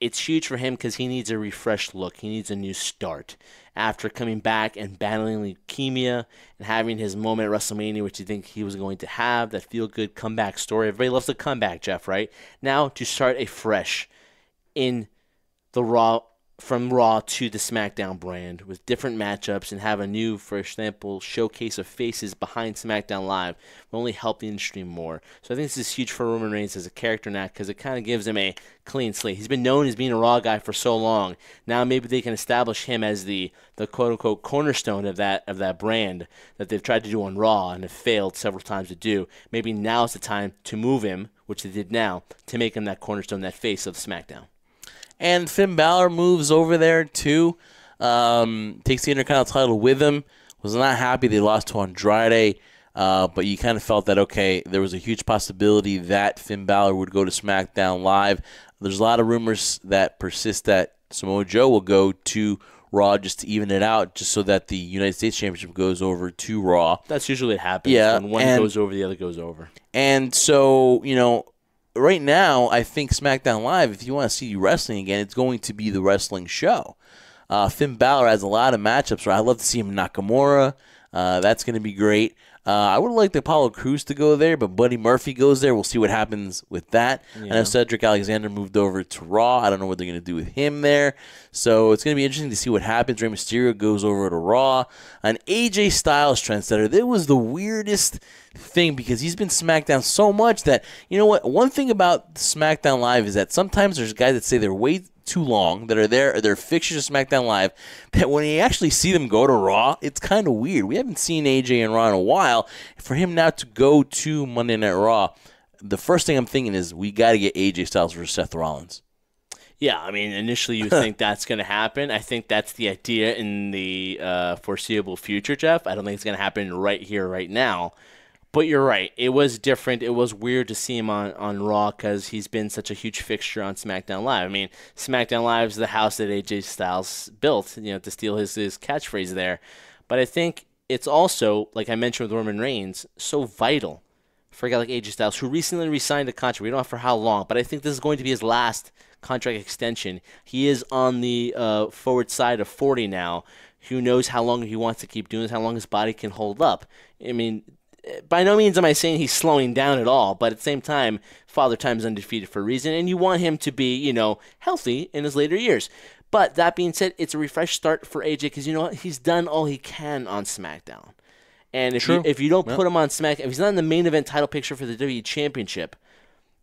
It's huge for him because he needs a refreshed look. He needs a new start. After coming back and battling leukemia and having his moment at WrestleMania, which you think he was going to have, that feel-good comeback story. Everybody loves the comeback, Jeff, right? Now to start afresh in the Raw from Raw to the SmackDown brand with different matchups and have a new, for example, showcase of faces behind SmackDown Live will only help the industry more. So I think this is huge for Roman Reigns as a character now because it kind of gives him a clean slate. He's been known as being a Raw guy for so long. Now maybe they can establish him as the quote-unquote cornerstone of that brand that they've tried to do on Raw and have failed several times to do. Maybe now's the time to move him, which they did now, to make him that cornerstone, that face of SmackDown. And Finn Balor moves over there, too. Takes the Intercontinental title with him. Was not happy they lost to Andrade, but you kind of felt that, okay, there was a huge possibility that Finn Balor would go to SmackDown Live. There's a lot of rumors that persist that Samoa Joe will go to Raw just to even it out, just so that the United States Championship goes over to Raw. That's usually what happens. Yeah, when one goes over, the other goes over. And so, right now, I think SmackDown Live, if you want to see wrestling again, it's going to be the wrestling show. Finn Balor has a lot of matchups where I'd love to see him in Nakamura. That's going to be great. I would like the Apollo Crews to go there, but Buddy Murphy goes there. We'll see what happens with that. Yeah. I know Cedric Alexander moved over to Raw. I don't know what they're going to do with him there. So it's going to be interesting to see what happens. Rey Mysterio goes over to Raw. An AJ Styles trendsetter. That was the weirdest thing because he's been SmackDown so much that, you know what? One thing about SmackDown Live is that sometimes there's guys that say they're way too long, that are there, they're fixtures of SmackDown Live, that when you actually see them go to Raw, it's kind of weird. We haven't seen AJ and Raw in a while. For him now to go to Monday Night Raw, the first thing I'm thinking is we got to get AJ Styles versus Seth Rollins. Yeah, I mean, initially you think that's going to happen. I think that's the idea in the foreseeable future, Jeff. I don't think it's going to happen right here, right now. But you're right. It was different. It was weird to see him on Raw because he's been such a huge fixture on SmackDown Live. I mean, SmackDown Live is the house that AJ Styles built, to steal his catchphrase there. But I think it's also, like I mentioned with Roman Reigns, so vital for a guy like AJ Styles, who recently re-signed a contract. We don't know for how long, but I think this is going to be his last contract extension. He is on the forward side of 40 now. Who knows how long he wants to keep doing this, how long his body can hold up. I mean, by no means am I saying he's slowing down at all, but at the same time, Father Time is undefeated for a reason, and you want him to be, healthy in his later years. But that being said, it's a refresh start for AJ because, he's done all he can on SmackDown. And if you don't put him on SmackDown, if he's not in the main event title picture for the WWE Championship,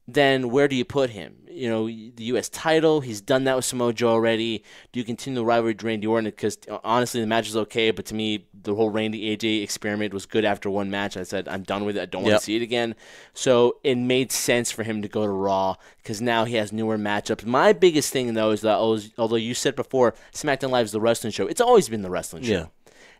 then where do you put him? The U.S. title, he's done that with Samoa Joe already. Do you continue the rivalry with Randy Orton? Because honestly, the match is okay, but to me, the whole Randy AJ experiment was good after one match. I said, I'm done with it. I don't want to see it again. So it made sense for him to go to Raw because now he has newer matchups. My biggest thing, though, is that although you said before, SmackDown Live is the wrestling show, it's always been the wrestling show. Yeah.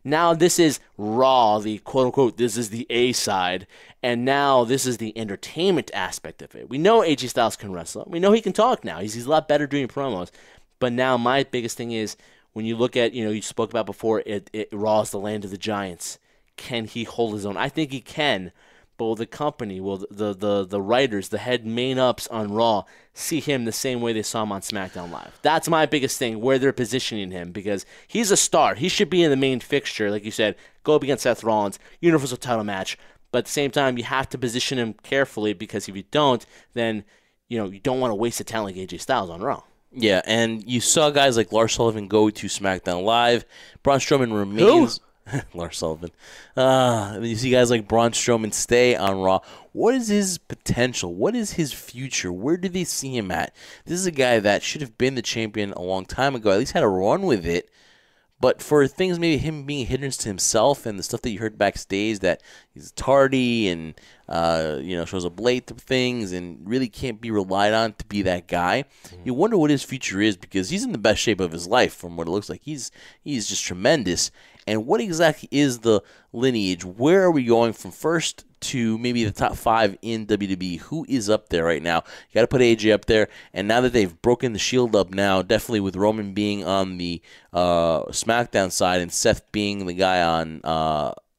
Now this is Raw, the quote-unquote, this is the A side, and now this is the entertainment aspect of it. We know AJ Styles can wrestle. We know he can talk now. He's a lot better doing promos. But now my biggest thing is when you look at, you spoke about before, Raw is the land of the giants. Can he hold his own? I think he can. But will the company, will the writers, the head main-ups on Raw see him the same way they saw him on SmackDown Live? That's my biggest thing, where they're positioning him, because he's a star. He should be in the main fixture, like you said, go up against Seth Rollins, Universal title match. But at the same time, you have to position him carefully, because if you don't, then you don't want to waste a talent like AJ Styles on Raw. Yeah, and you saw guys like Lars Sullivan go to SmackDown Live. Braun Strowman remains... Who? Lars Sullivan. You see guys like Braun Strowman stay on Raw. What is his potential? What is his future? Where do they see him at? This is a guy that should have been the champion a long time ago. At least had a run with it. But for things, maybe him being a hindrance to himself and the stuff that you heard backstage, that he's tardy and shows up late to things and really can't be relied on to be that guy. Mm-hmm. You wonder what his future is, because he's in the best shape of his life from what it looks like. He's just tremendous. And what exactly is the lineage? Where are we going from first to maybe the top 5 in WWE? Who is up there right now? You got to put AJ up there. And now that they've broken the Shield up now, definitely with Roman being on the SmackDown side and Seth being the guy on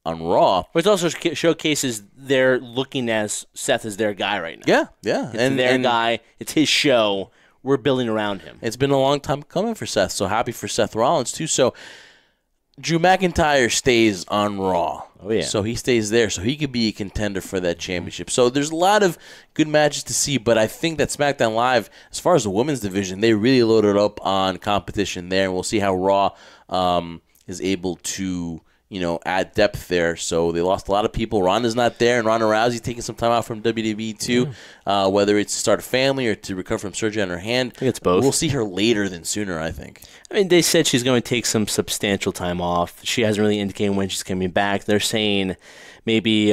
Raw. Which also showcases they're looking as Seth as their guy right now. Yeah. It's their guy. It's his show. We're building around him. It's been a long time coming for Seth. So happy for Seth Rollins, too. So Drew McIntyre stays on Raw. Oh, yeah. So he stays there, so he could be a contender for that championship. So there's a lot of good matches to see, but I think that SmackDown Live, as far as the women's division, they really loaded up on competition there, and we'll see how Raw is able to, add depth there. So they lost a lot of people. Ronda's not there, and Ronda Rousey taking some time out from WWE too, whether it's to start a family or to recover from surgery on her hand. I think it's both. We'll see her later than sooner, I think. I mean, they said she's going to take some substantial time off. She hasn't really indicated when she's coming back. They're saying maybe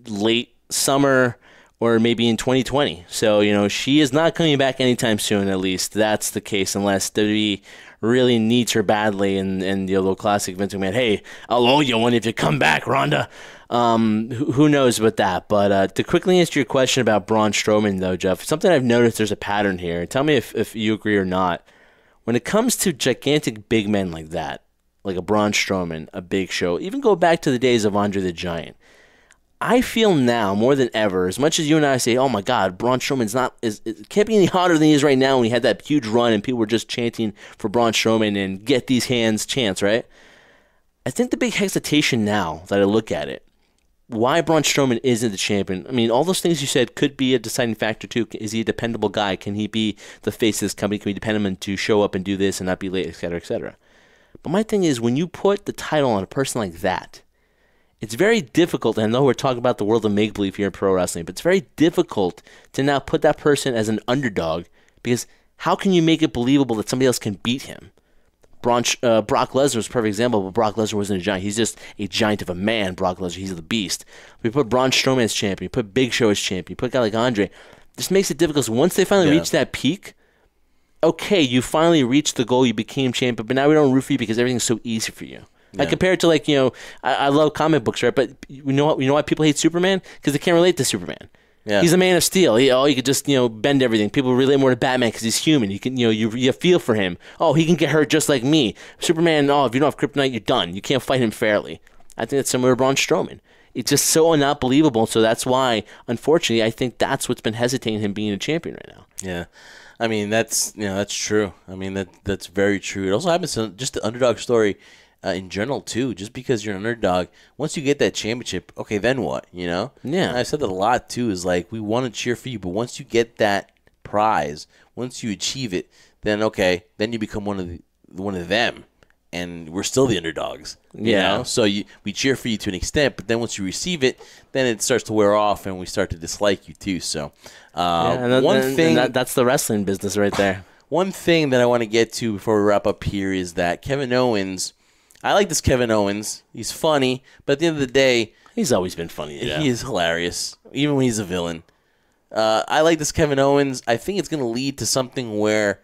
late summer or maybe in 2020. So, she is not coming back anytime soon, at least. That's the case, unless WWE really needs her badly and the little classic Vince McMahon, hey, I'll owe you one if you come back, Ronda. Who knows about that? But to quickly answer your question about Braun Strowman, though, Jeff, something I've noticed, there's a pattern here. Tell me if you agree or not. When it comes to gigantic big men like that, like a Braun Strowman, a Big Show, even go back to the days of Andre the Giant, I feel now more than ever, as much as you and I say, oh my God, Braun Strowman's it can't be any hotter than he is right now when he had that huge run and people were just chanting for Braun Strowman and get these hands chants, right? I think the big hesitation now that I look at it, why Braun Strowman isn't the champion. I mean, all those things you said could be a deciding factor too. Is he a dependable guy? Can he be the face of this company? Can we depend on him to show up and do this and not be late, et cetera, et cetera? But my thing is, when you put the title on a person like that, it's very difficult, and I know we're talking about the world of make-believe here in pro wrestling, but it's very difficult to now put that person as an underdog, because how can you make it believable that somebody else can beat him? Brock Lesnar was a perfect example, but Brock Lesnar wasn't a giant. He's just a giant of a man, Brock Lesnar. He's the beast. We put Braun Strowman as champion. We put Big Show as champion. We put a guy like Andre. This makes it difficult. So once they finally reach that peak, okay, you finally reached the goal. You became champion, but now we don't root for you because everything's so easy for you. Yeah. I compare it to I love comic books, right? But you know why people hate Superman? Because they can't relate to Superman. Yeah. He's a man of steel. He could just bend everything. People relate more to Batman because he's human. You can you feel for him. Oh, he can get hurt just like me. Superman. Oh, if you don't have kryptonite, you're done. You can't fight him fairly. I think that's similar to Braun Strowman. It's just so not believable. So that's why, unfortunately, I think that's what's been hesitating him being a champion right now. Yeah. I mean, that's true. I mean, that's very true. It also happens to just the underdog story in general, too. Just because you're an underdog, once you get that championship, okay, then what, Yeah. And I've said that a lot, too, is like, we want to cheer for you, but once you get that prize, once you achieve it, then, okay, then you become one of them, and we're still the underdogs, you know? So we cheer for you to an extent, but then once you receive it, then it starts to wear off, and we start to dislike you, too. So that's the wrestling business right there. One thing that I want to get to before we wrap up here is that Kevin Owens, I like this Kevin Owens. He's funny, but at the end of the day, he's always been funny. Yeah. He is hilarious, even when he's a villain. I like this Kevin Owens. I think it's going to lead to something where,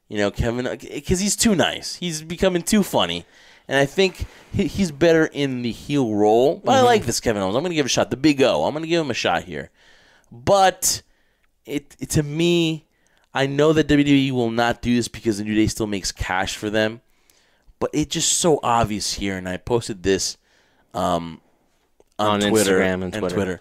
Kevin, because he's too nice. He's becoming too funny. And I think he's better in the heel role. But I like this Kevin Owens. I'm going to give it a shot. The Big O. I'm going to give him a shot here. But to me, I know that WWE will not do this because the New Day still makes cash for them. But it's just so obvious here, and I posted this on Twitter, Instagram and Twitter,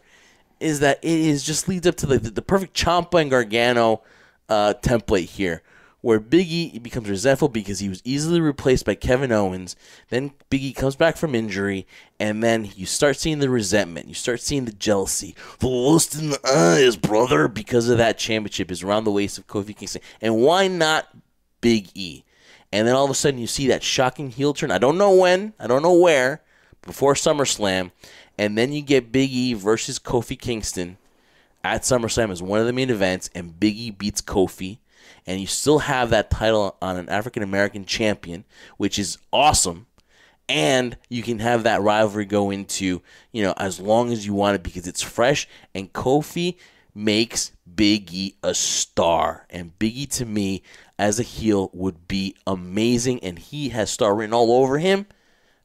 is that it is just leads up to the perfect Ciampa and Gargano template here, where Big E becomes resentful because he was easily replaced by Kevin Owens. Then Big E comes back from injury, and then you start seeing the resentment. You start seeing the jealousy. The lust in the eyes, brother, because of that championship is around the waist of Kofi Kingston. And why not Big E? And then all of a sudden you see that shocking heel turn. I don't know when, I don't know where, before SummerSlam. And then you get Big E versus Kofi Kingston at SummerSlam as one of the main events, and Big E beats Kofi. And you still have that title on an African-American champion, which is awesome. And you can have that rivalry go into, as long as you want it because it's fresh. And Kofi makes Big E a star. And Big E, to me, as a heel, would be amazing. And he has star written all over him.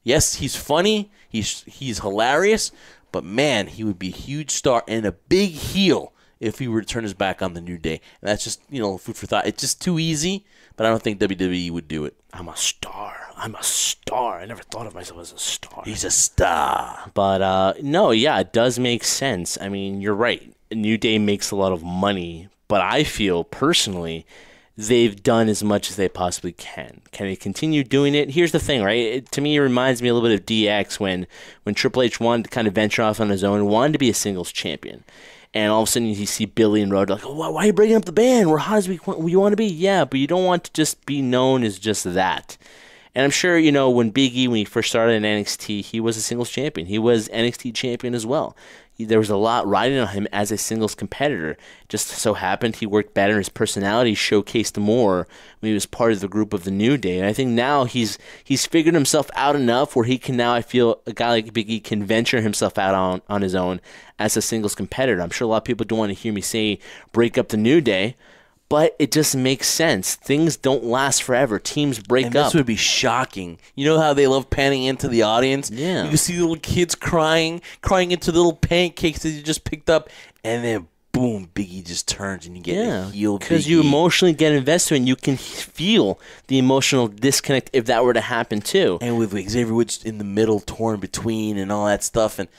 Yes, he's funny. He's hilarious. But, man, he would be a huge star and a big heel if he were to turn his back on the New Day. And that's just, food for thought. It's just too easy, but I don't think WWE would do it. I'm a star. I never thought of myself as a star. He's a star. But, no, yeah, it does make sense. I mean, you're right. New Day makes a lot of money, but I feel personally they've done as much as they possibly can. Can they continue doing it? Here's the thing, right? To me, it reminds me a little bit of DX when Triple H wanted to kind of venture off on his own, wanted to be a singles champion. And all of a sudden you see Billy and Road like, oh, why are you breaking up the band? We're hot as we want to be. Yeah, but you don't want to just be known as just that. And I'm sure, when Big E, when he first started in NXT, he was a singles champion. He was NXT champion as well. There was a lot riding on him as a singles competitor. Just so happened he worked better. His personality showcased more when he was part of the group of the New Day. And I think now he's figured himself out enough where he can now, I feel, a guy like Big E can venture himself out on his own as a singles competitor. I'm sure a lot of people don't want to hear me say break up the New Day, but it just makes sense. Things don't last forever. Teams break up. This would be shocking. You know how they love panning into the audience? Yeah. You can see little kids crying into the little pancakes that you just picked up, and then boom, Big E just turns and you get a heel Big E. Because you emotionally get invested and you can feel the emotional disconnect if that were to happen too. And with Xavier Woods in the middle, torn between and all that stuff, and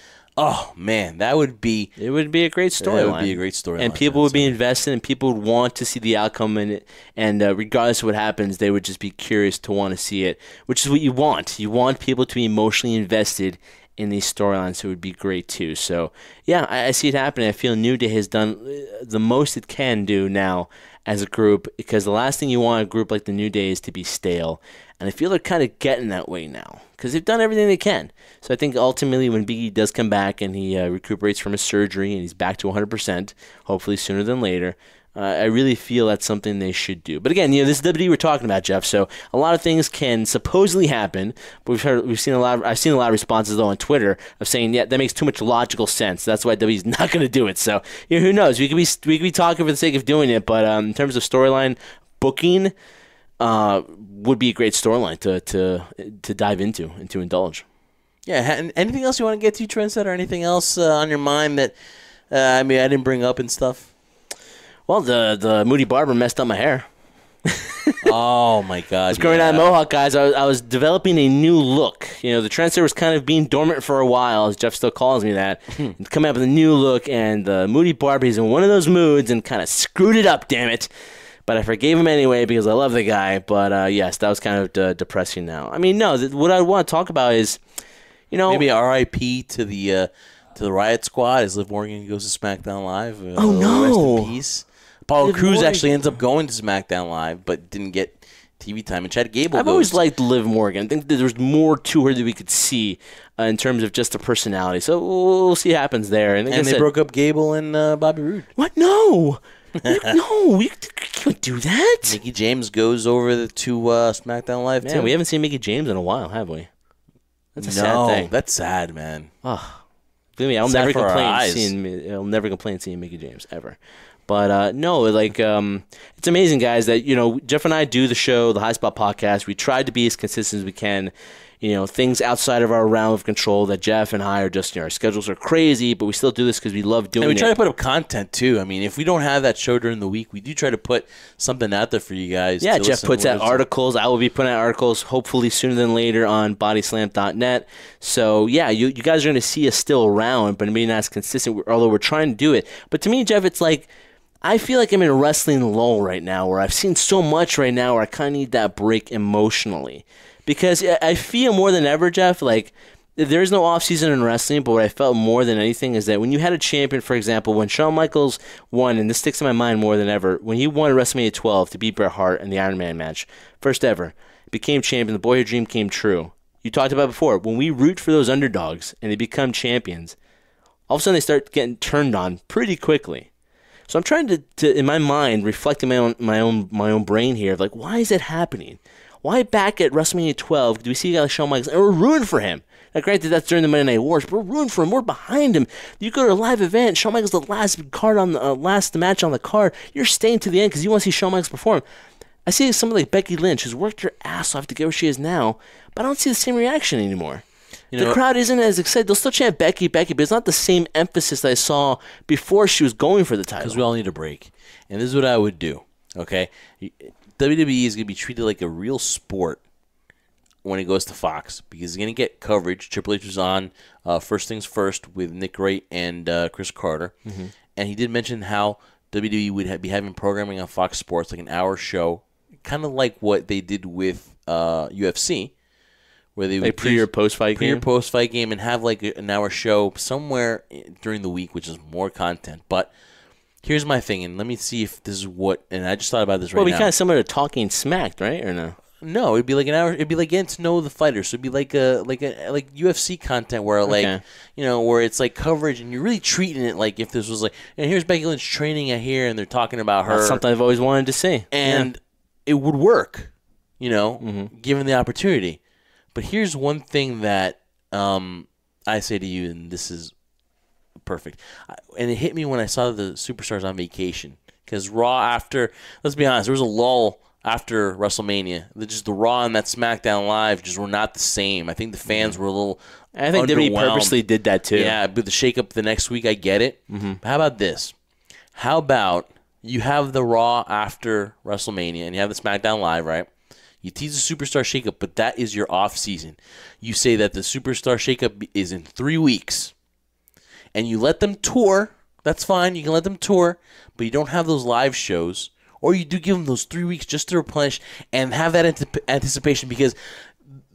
oh man, it would be a great storyline. It would be a great storyline, and people would be invested, and people would want to see the outcome in it. And regardless of what happens, they would just be curious to want to see it, which is what you want. You want people to be emotionally invested in these storylines, so it would be great too. So yeah, I see it happening. I feel New Day has done the most it can do now as a group, because the last thing you want a group like the New Day is to be stale. And I feel they're kind of getting that way now, because they've done everything they can. So I think ultimately when Big E does come back and he recuperates from his surgery and he's back to 100%, hopefully sooner than later, I really feel that's something they should do. But again, this is WWE we're talking about, Jeff. So a lot of things can supposedly happen. But I've seen a lot of responses though on Twitter of saying, yeah, that makes too much logical sense. That's why WWE's not going to do it. So who knows? We could be talking for the sake of doing it. But in terms of storyline booking, would be a great storyline to dive into and to indulge. Yeah. And anything else you want to get to, Trendsetter? Anything else on your mind that I didn't bring up and stuff? Well, the Moody Barber messed up my hair. Oh my God! I was growing out a mohawk, guys. I was developing a new look. The Trendsetter was kind of being dormant for a while, as Jeff still calls me that. Coming up with a new look, and the Moody Barber, he's in one of those moods and kind of screwed it up. Damn it! But I forgave him anyway because I love the guy. But yes, that was kind of depressing. Now, what I want to talk about is, maybe R.I.P. to the Riot Squad as Liv Morgan goes to SmackDown Live. Oh no! Rest in peace. Apollo Crews actually ends up going to SmackDown Live, but didn't get TV time. And Chad Gable. I've always liked Liv Morgan. I think that there's more to her that we could see in terms of just the personality. So we'll see what happens there. And they broke up Gable and Bobby Roode. What? No. No, you can't do that. Mickie James goes over to SmackDown Live too. We haven't seen Mickie James in a while, have we? That's a sad thing. That's sad, man. Oh, believe me, I'll never complain seeing Mickie James ever. But no, it's amazing, guys, that Jeff and I do the show, the High Spot Podcast. We try to be as consistent as we can. Things outside of our realm of control that Jeff and I are just, our schedules are crazy, but we still do this because we love doing it. And we try to put up content, too. If we don't have that show during the week, we do try to put something out there for you guys. Yeah, Jeff puts out articles. I will be putting out articles hopefully sooner than later on bodyslam.net. So, yeah, you guys are going to see us still around, but maybe not as consistent, although we're trying to do it. But to me, Jeff, it's like, I feel like I'm in a wrestling lull right now where I've seen so much right now where I kind of need that break emotionally. Because I feel more than ever, Jeff, like there's no offseason in wrestling, but what I felt more than anything is that when you had a champion, for example, when Shawn Michaels won, and this sticks in my mind more than ever, when he won WrestleMania 12 to beat Bret Hart in the Iron Man match, first ever, became champion, the boyhood dream came true. You talked about before, when we root for those underdogs and they become champions, all of a sudden they start getting turned on pretty quickly. So I'm trying to in my mind, reflecting my own brain here, of like, why is it happening? Why back at WrestleMania 12 do we see a guy like Shawn Michaels, and we're rooting for him? Now, granted, that's during the Monday Night Wars, but we're rooting for him. We're behind him. You go to a live event, Shawn Michaels the last card on the last match on the card. You're staying to the end because you want to see Shawn Michaels perform. I see somebody like Becky Lynch who's worked her ass off to get where she is now, but I don't see the same reaction anymore. The crowd isn't as excited. They'll still chant Becky, but it's not the same emphasis that I saw before she was going for the title. Because we all need a break. And this is what I would do, okay? WWE is going to be treated like a real sport when it goes to Fox because it's going to get coverage. Triple H was on First Things First with Nick Wright and Chris Carter. Mm-hmm. And he did mention how WWE would be having programming on Fox Sports, like an hour show, kind of like what they did with UFC, where they would pre or post fight game, and have like an hour show somewhere during the week, which is more content. But here's my thing, and let me see if this is what. And I just thought about this right now. Well, it'd be kind of similar to Talking Smacked, right, or no? No, it'd be like an hour. It'd be like getting to know the fighters. So it'd be like like UFC content where where it's like coverage, and you're really treating it like if this was like, and here's Becky Lynch training at here, and they're talking about her. That's something I've always wanted to see, and it would work, given the opportunity. But here's one thing that I say to you, and this is perfect, and it hit me when I saw the Superstars on vacation, because Raw after, let's be honest, there was a lull after WrestleMania. Just the Raw and that SmackDown Live just were not the same. I think the fans were a little I think WWE purposely did that too. Yeah, but the shakeup the next week, I get it. But how about this? How about you have the Raw after WrestleMania and you have the SmackDown Live, right? You tease the Superstar Shakeup, but that is your off season. You say that the Superstar Shakeup is in 3 weeks, and you let them tour. That's fine. You can let them tour, but you don't have those live shows. Or you do give them those 3 weeks just to replenish and have that anticipation, because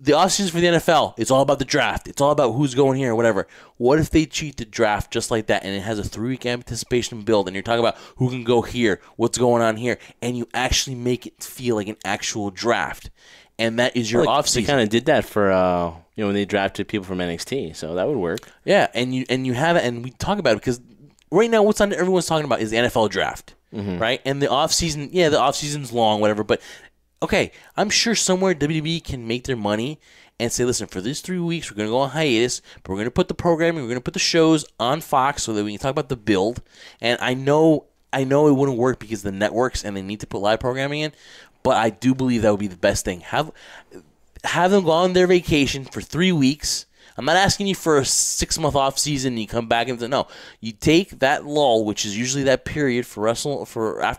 the offseason for the NFL, it's all about the draft. It's all about who's going here or whatever. What if they cheat the draft just like that, and it has a 3-week anticipation build, and you're talking about who can go here, what's going on here, and you actually make it feel like an actual draft, and that is your offseason. They kind of did that for when they drafted people from NXT, so that would work. Yeah, and you have it, and we talk about it because right now what's on everyone's talking about is the NFL draft. Right? And the offseason, the offseason's long, whatever, but okay, I'm sure somewhere WWE can make their money and say, listen, for these 3 weeks, we're going to go on hiatus, but we're going to put the programming, we're going to put the shows on Fox so that we can talk about the build. And I know it wouldn't work because the networks and they need to put live programming in, but I do believe that would be the best thing. Have them go on their vacation for 3 weeks. I'm not asking you for a 6-month off season and you come back and say, no. You take that lull, which is usually that period for after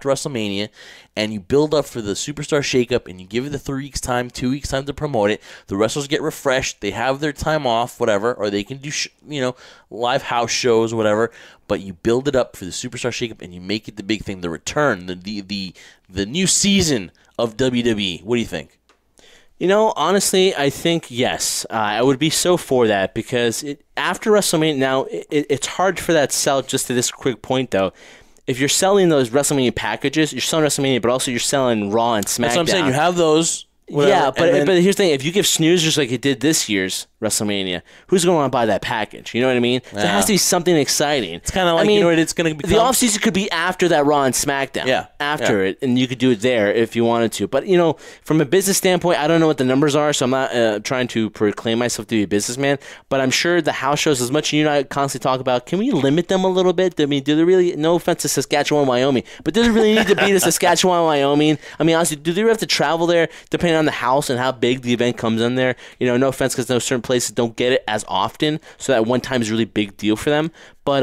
WrestleMania, and you build up for the Superstar Shakeup, and you give it the 3 weeks time, 2 weeks time to promote it. The wrestlers get refreshed, they have their time off, whatever, or they can do live house shows, whatever. But you build it up for the Superstar Shakeup, and you make it the big thing, the return, the new season of WWE. What do you think? Honestly, I think yes. I would be so for that, because after WrestleMania, now it's hard for that sell. Just to this quick point, though, if you're selling those WrestleMania packages, you're selling WrestleMania, but also you're selling Raw and SmackDown. That's what I'm saying. You have those. Whatever, yeah, but here's the thing. If you give snoozers like you did this year's WrestleMania, who's going to want to buy that package? You know what I mean? So it has to be something exciting. It's kind of like, what it's going to become. The offseason could be after that Raw and SmackDown. Yeah. After it, and you could do it there if you wanted to. But, from a business standpoint, I don't know what the numbers are, so I'm not trying to proclaim myself to be a businessman. But I'm sure the house shows, as much as you and I constantly talk about, can we limit them a little bit? I mean, do they really, no offense to Saskatchewan, Wyoming, but does it really need to be to Saskatchewan, Wyoming? I mean, honestly, do they have to travel there depending on the house and how big the event comes in there? No offense, because certain places don't get it as often, so that one time is a really big deal for them. But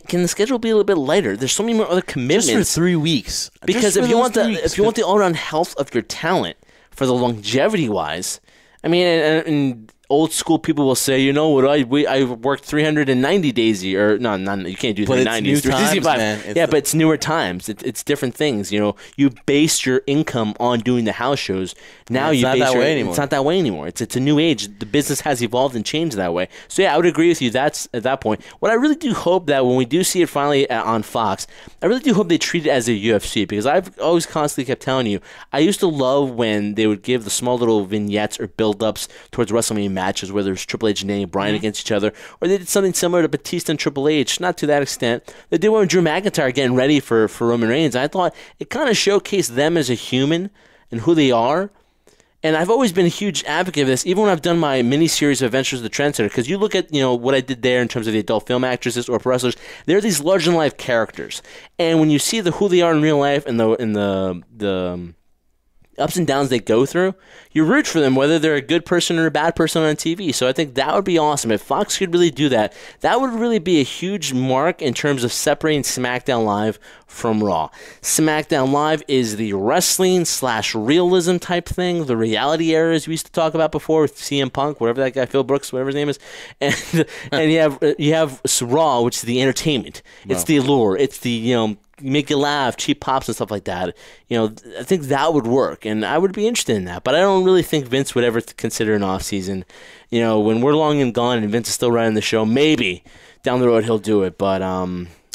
can the schedule be a little bit lighter? There's so many more other commitments. Just for 3 weeks. Because if you want the all-around health of your talent for the longevity wise, I mean, and old school people will say, I worked 390 days a year. No, you can't do 390. It's new times, man. But it's newer times. It's different things. You base your income on doing the house shows. Now it's not that way anymore. It's not that way anymore. It's a new age. The business has evolved and changed that way. So yeah, I would agree with you. That's at that point. What I really do hope that when we do see it finally on Fox, I really do hope they treat it as a UFC, because I've always constantly kept telling you, I used to love when they would give the small little vignettes or build-ups towards WrestleMania matches, where there's Triple H and Daniel Bryan against each other, or they did something similar to Batista and Triple H, not to that extent. They did one with Drew McIntyre getting ready for Roman Reigns. I thought it kind of showcased them as a human and who they are. And I've always been a huge advocate of this, even when I've done my mini-series of Adventures of the Trendsetter, because you look at what I did there in terms of the adult film actresses or pro wrestlers, they're these larger-than-life characters. And when you see who they are in real life and the ups and downs they go through, you root for them whether they're a good person or a bad person on TV. So I think that would be awesome. If Fox could really do that, that would really be a huge mark in terms of separating SmackDown Live from Raw. SmackDown Live is the wrestling/realism type thing, the reality era as we used to talk about before with CM Punk, whatever that guy, Phil Brooks, whatever his name is, and you have Raw, which is the entertainment. It's the allure. It's the make you laugh, cheap pops and stuff like that. I think that would work, and I would be interested in that. But I don't really think Vince would ever consider an off season. When we're long and gone and Vince is still running the show, maybe down the road he'll do it. But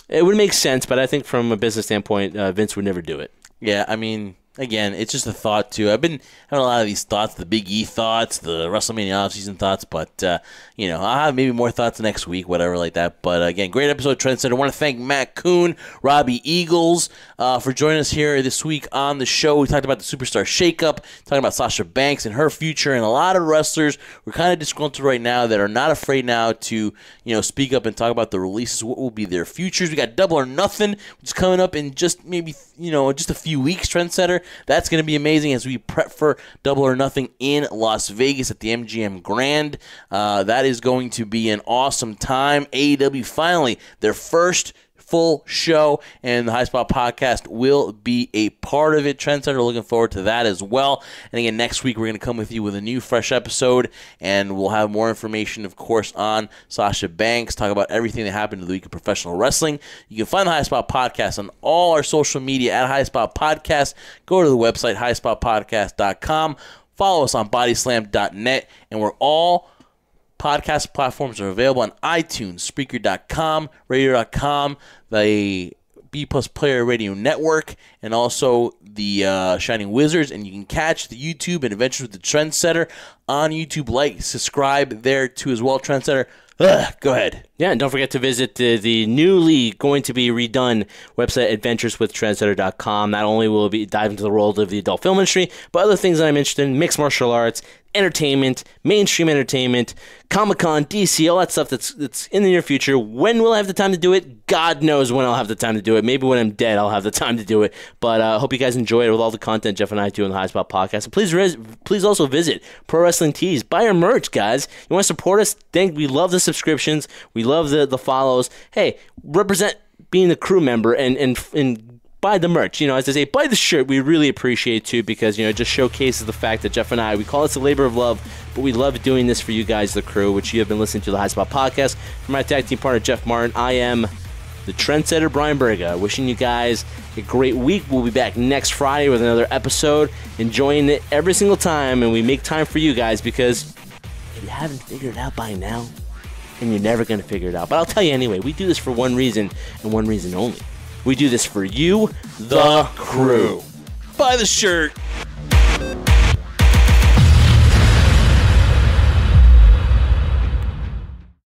it would make sense. But I think from a business standpoint, Vince would never do it. Yeah, I mean, again, it's just a thought, too. I've been having a lot of these thoughts, the Big E thoughts, the WrestleMania offseason thoughts, but, I'll have maybe more thoughts next week, whatever like that. But, again, great episode, Trendsetter. I want to thank Matt Koon, Robbie Eagles, for joining us here this week on the show. We talked about the Superstar Shakeup, talking about Sasha Banks and her future, and a lot of wrestlers we're kind of disgruntled right now that are not afraid now to, speak up and talk about the releases, what will be their futures. We got Double or Nothing, which is coming up in just maybe, just a few weeks, Trendsetter. That's going to be amazing as we prep for Double or Nothing in Las Vegas at the MGM Grand. That is going to be an awesome time. AEW finally, their first full show, and the High Spot Podcast will be a part of it. Trendsetter, looking forward to that as well. And again, next week we're going to come with you with a new, fresh episode, and we'll have more information, of course, on Sasha Banks, talk about everything that happened in the week of professional wrestling. You can find the High Spot Podcast on all our social media at High Spot Podcast. Go to the website, highspotpodcast.com. Follow us on bodyslam.net, and we're all podcast platforms are available on iTunes, Spreaker.com, Radio.com, the B Plus Player Radio Network, and also the Shining Wizards. And you can catch the YouTube and Adventures with the Trendsetter on YouTube. Like, subscribe there too as well, Trendsetter. Go ahead. Yeah, and don't forget to visit the newly going to be redone website, adventureswithtrendsetter.com. Not only will it be dive into the world of the adult film industry, but other things that I'm interested in, mixed martial arts, entertainment, mainstream entertainment, Comic-Con, DC, all that stuff that's in the near future. When will I have the time to do it? God knows when I'll have the time to do it. Maybe when I'm dead, I'll have the time to do it. But I hope you guys enjoy it with all the content Jeff and I do on the High Spot Podcast. And please also visit Pro Wrestling Tees. Buy our merch, guys. You want to support us? We love the subscriptions. We love the follows. Hey, represent being a crew member and buy the merch. As I say, buy the shirt. We really appreciate it too, because it just showcases the fact that Jeff and I, we call this a labor of love, but we love doing this for you guys, the crew, which you have been listening to the High Spot Podcast. For my tag team partner Jeff Martin, I am the Trendsetter Brian Burga. Wishing you guys a great week. We'll be back next Friday with another episode, enjoying it every single time, and we make time for you guys, because if you haven't figured it out by now, and you're never going to figure it out. But I'll tell you anyway, we do this for one reason and one reason only. We do this for you, the crew. Buy the shirt.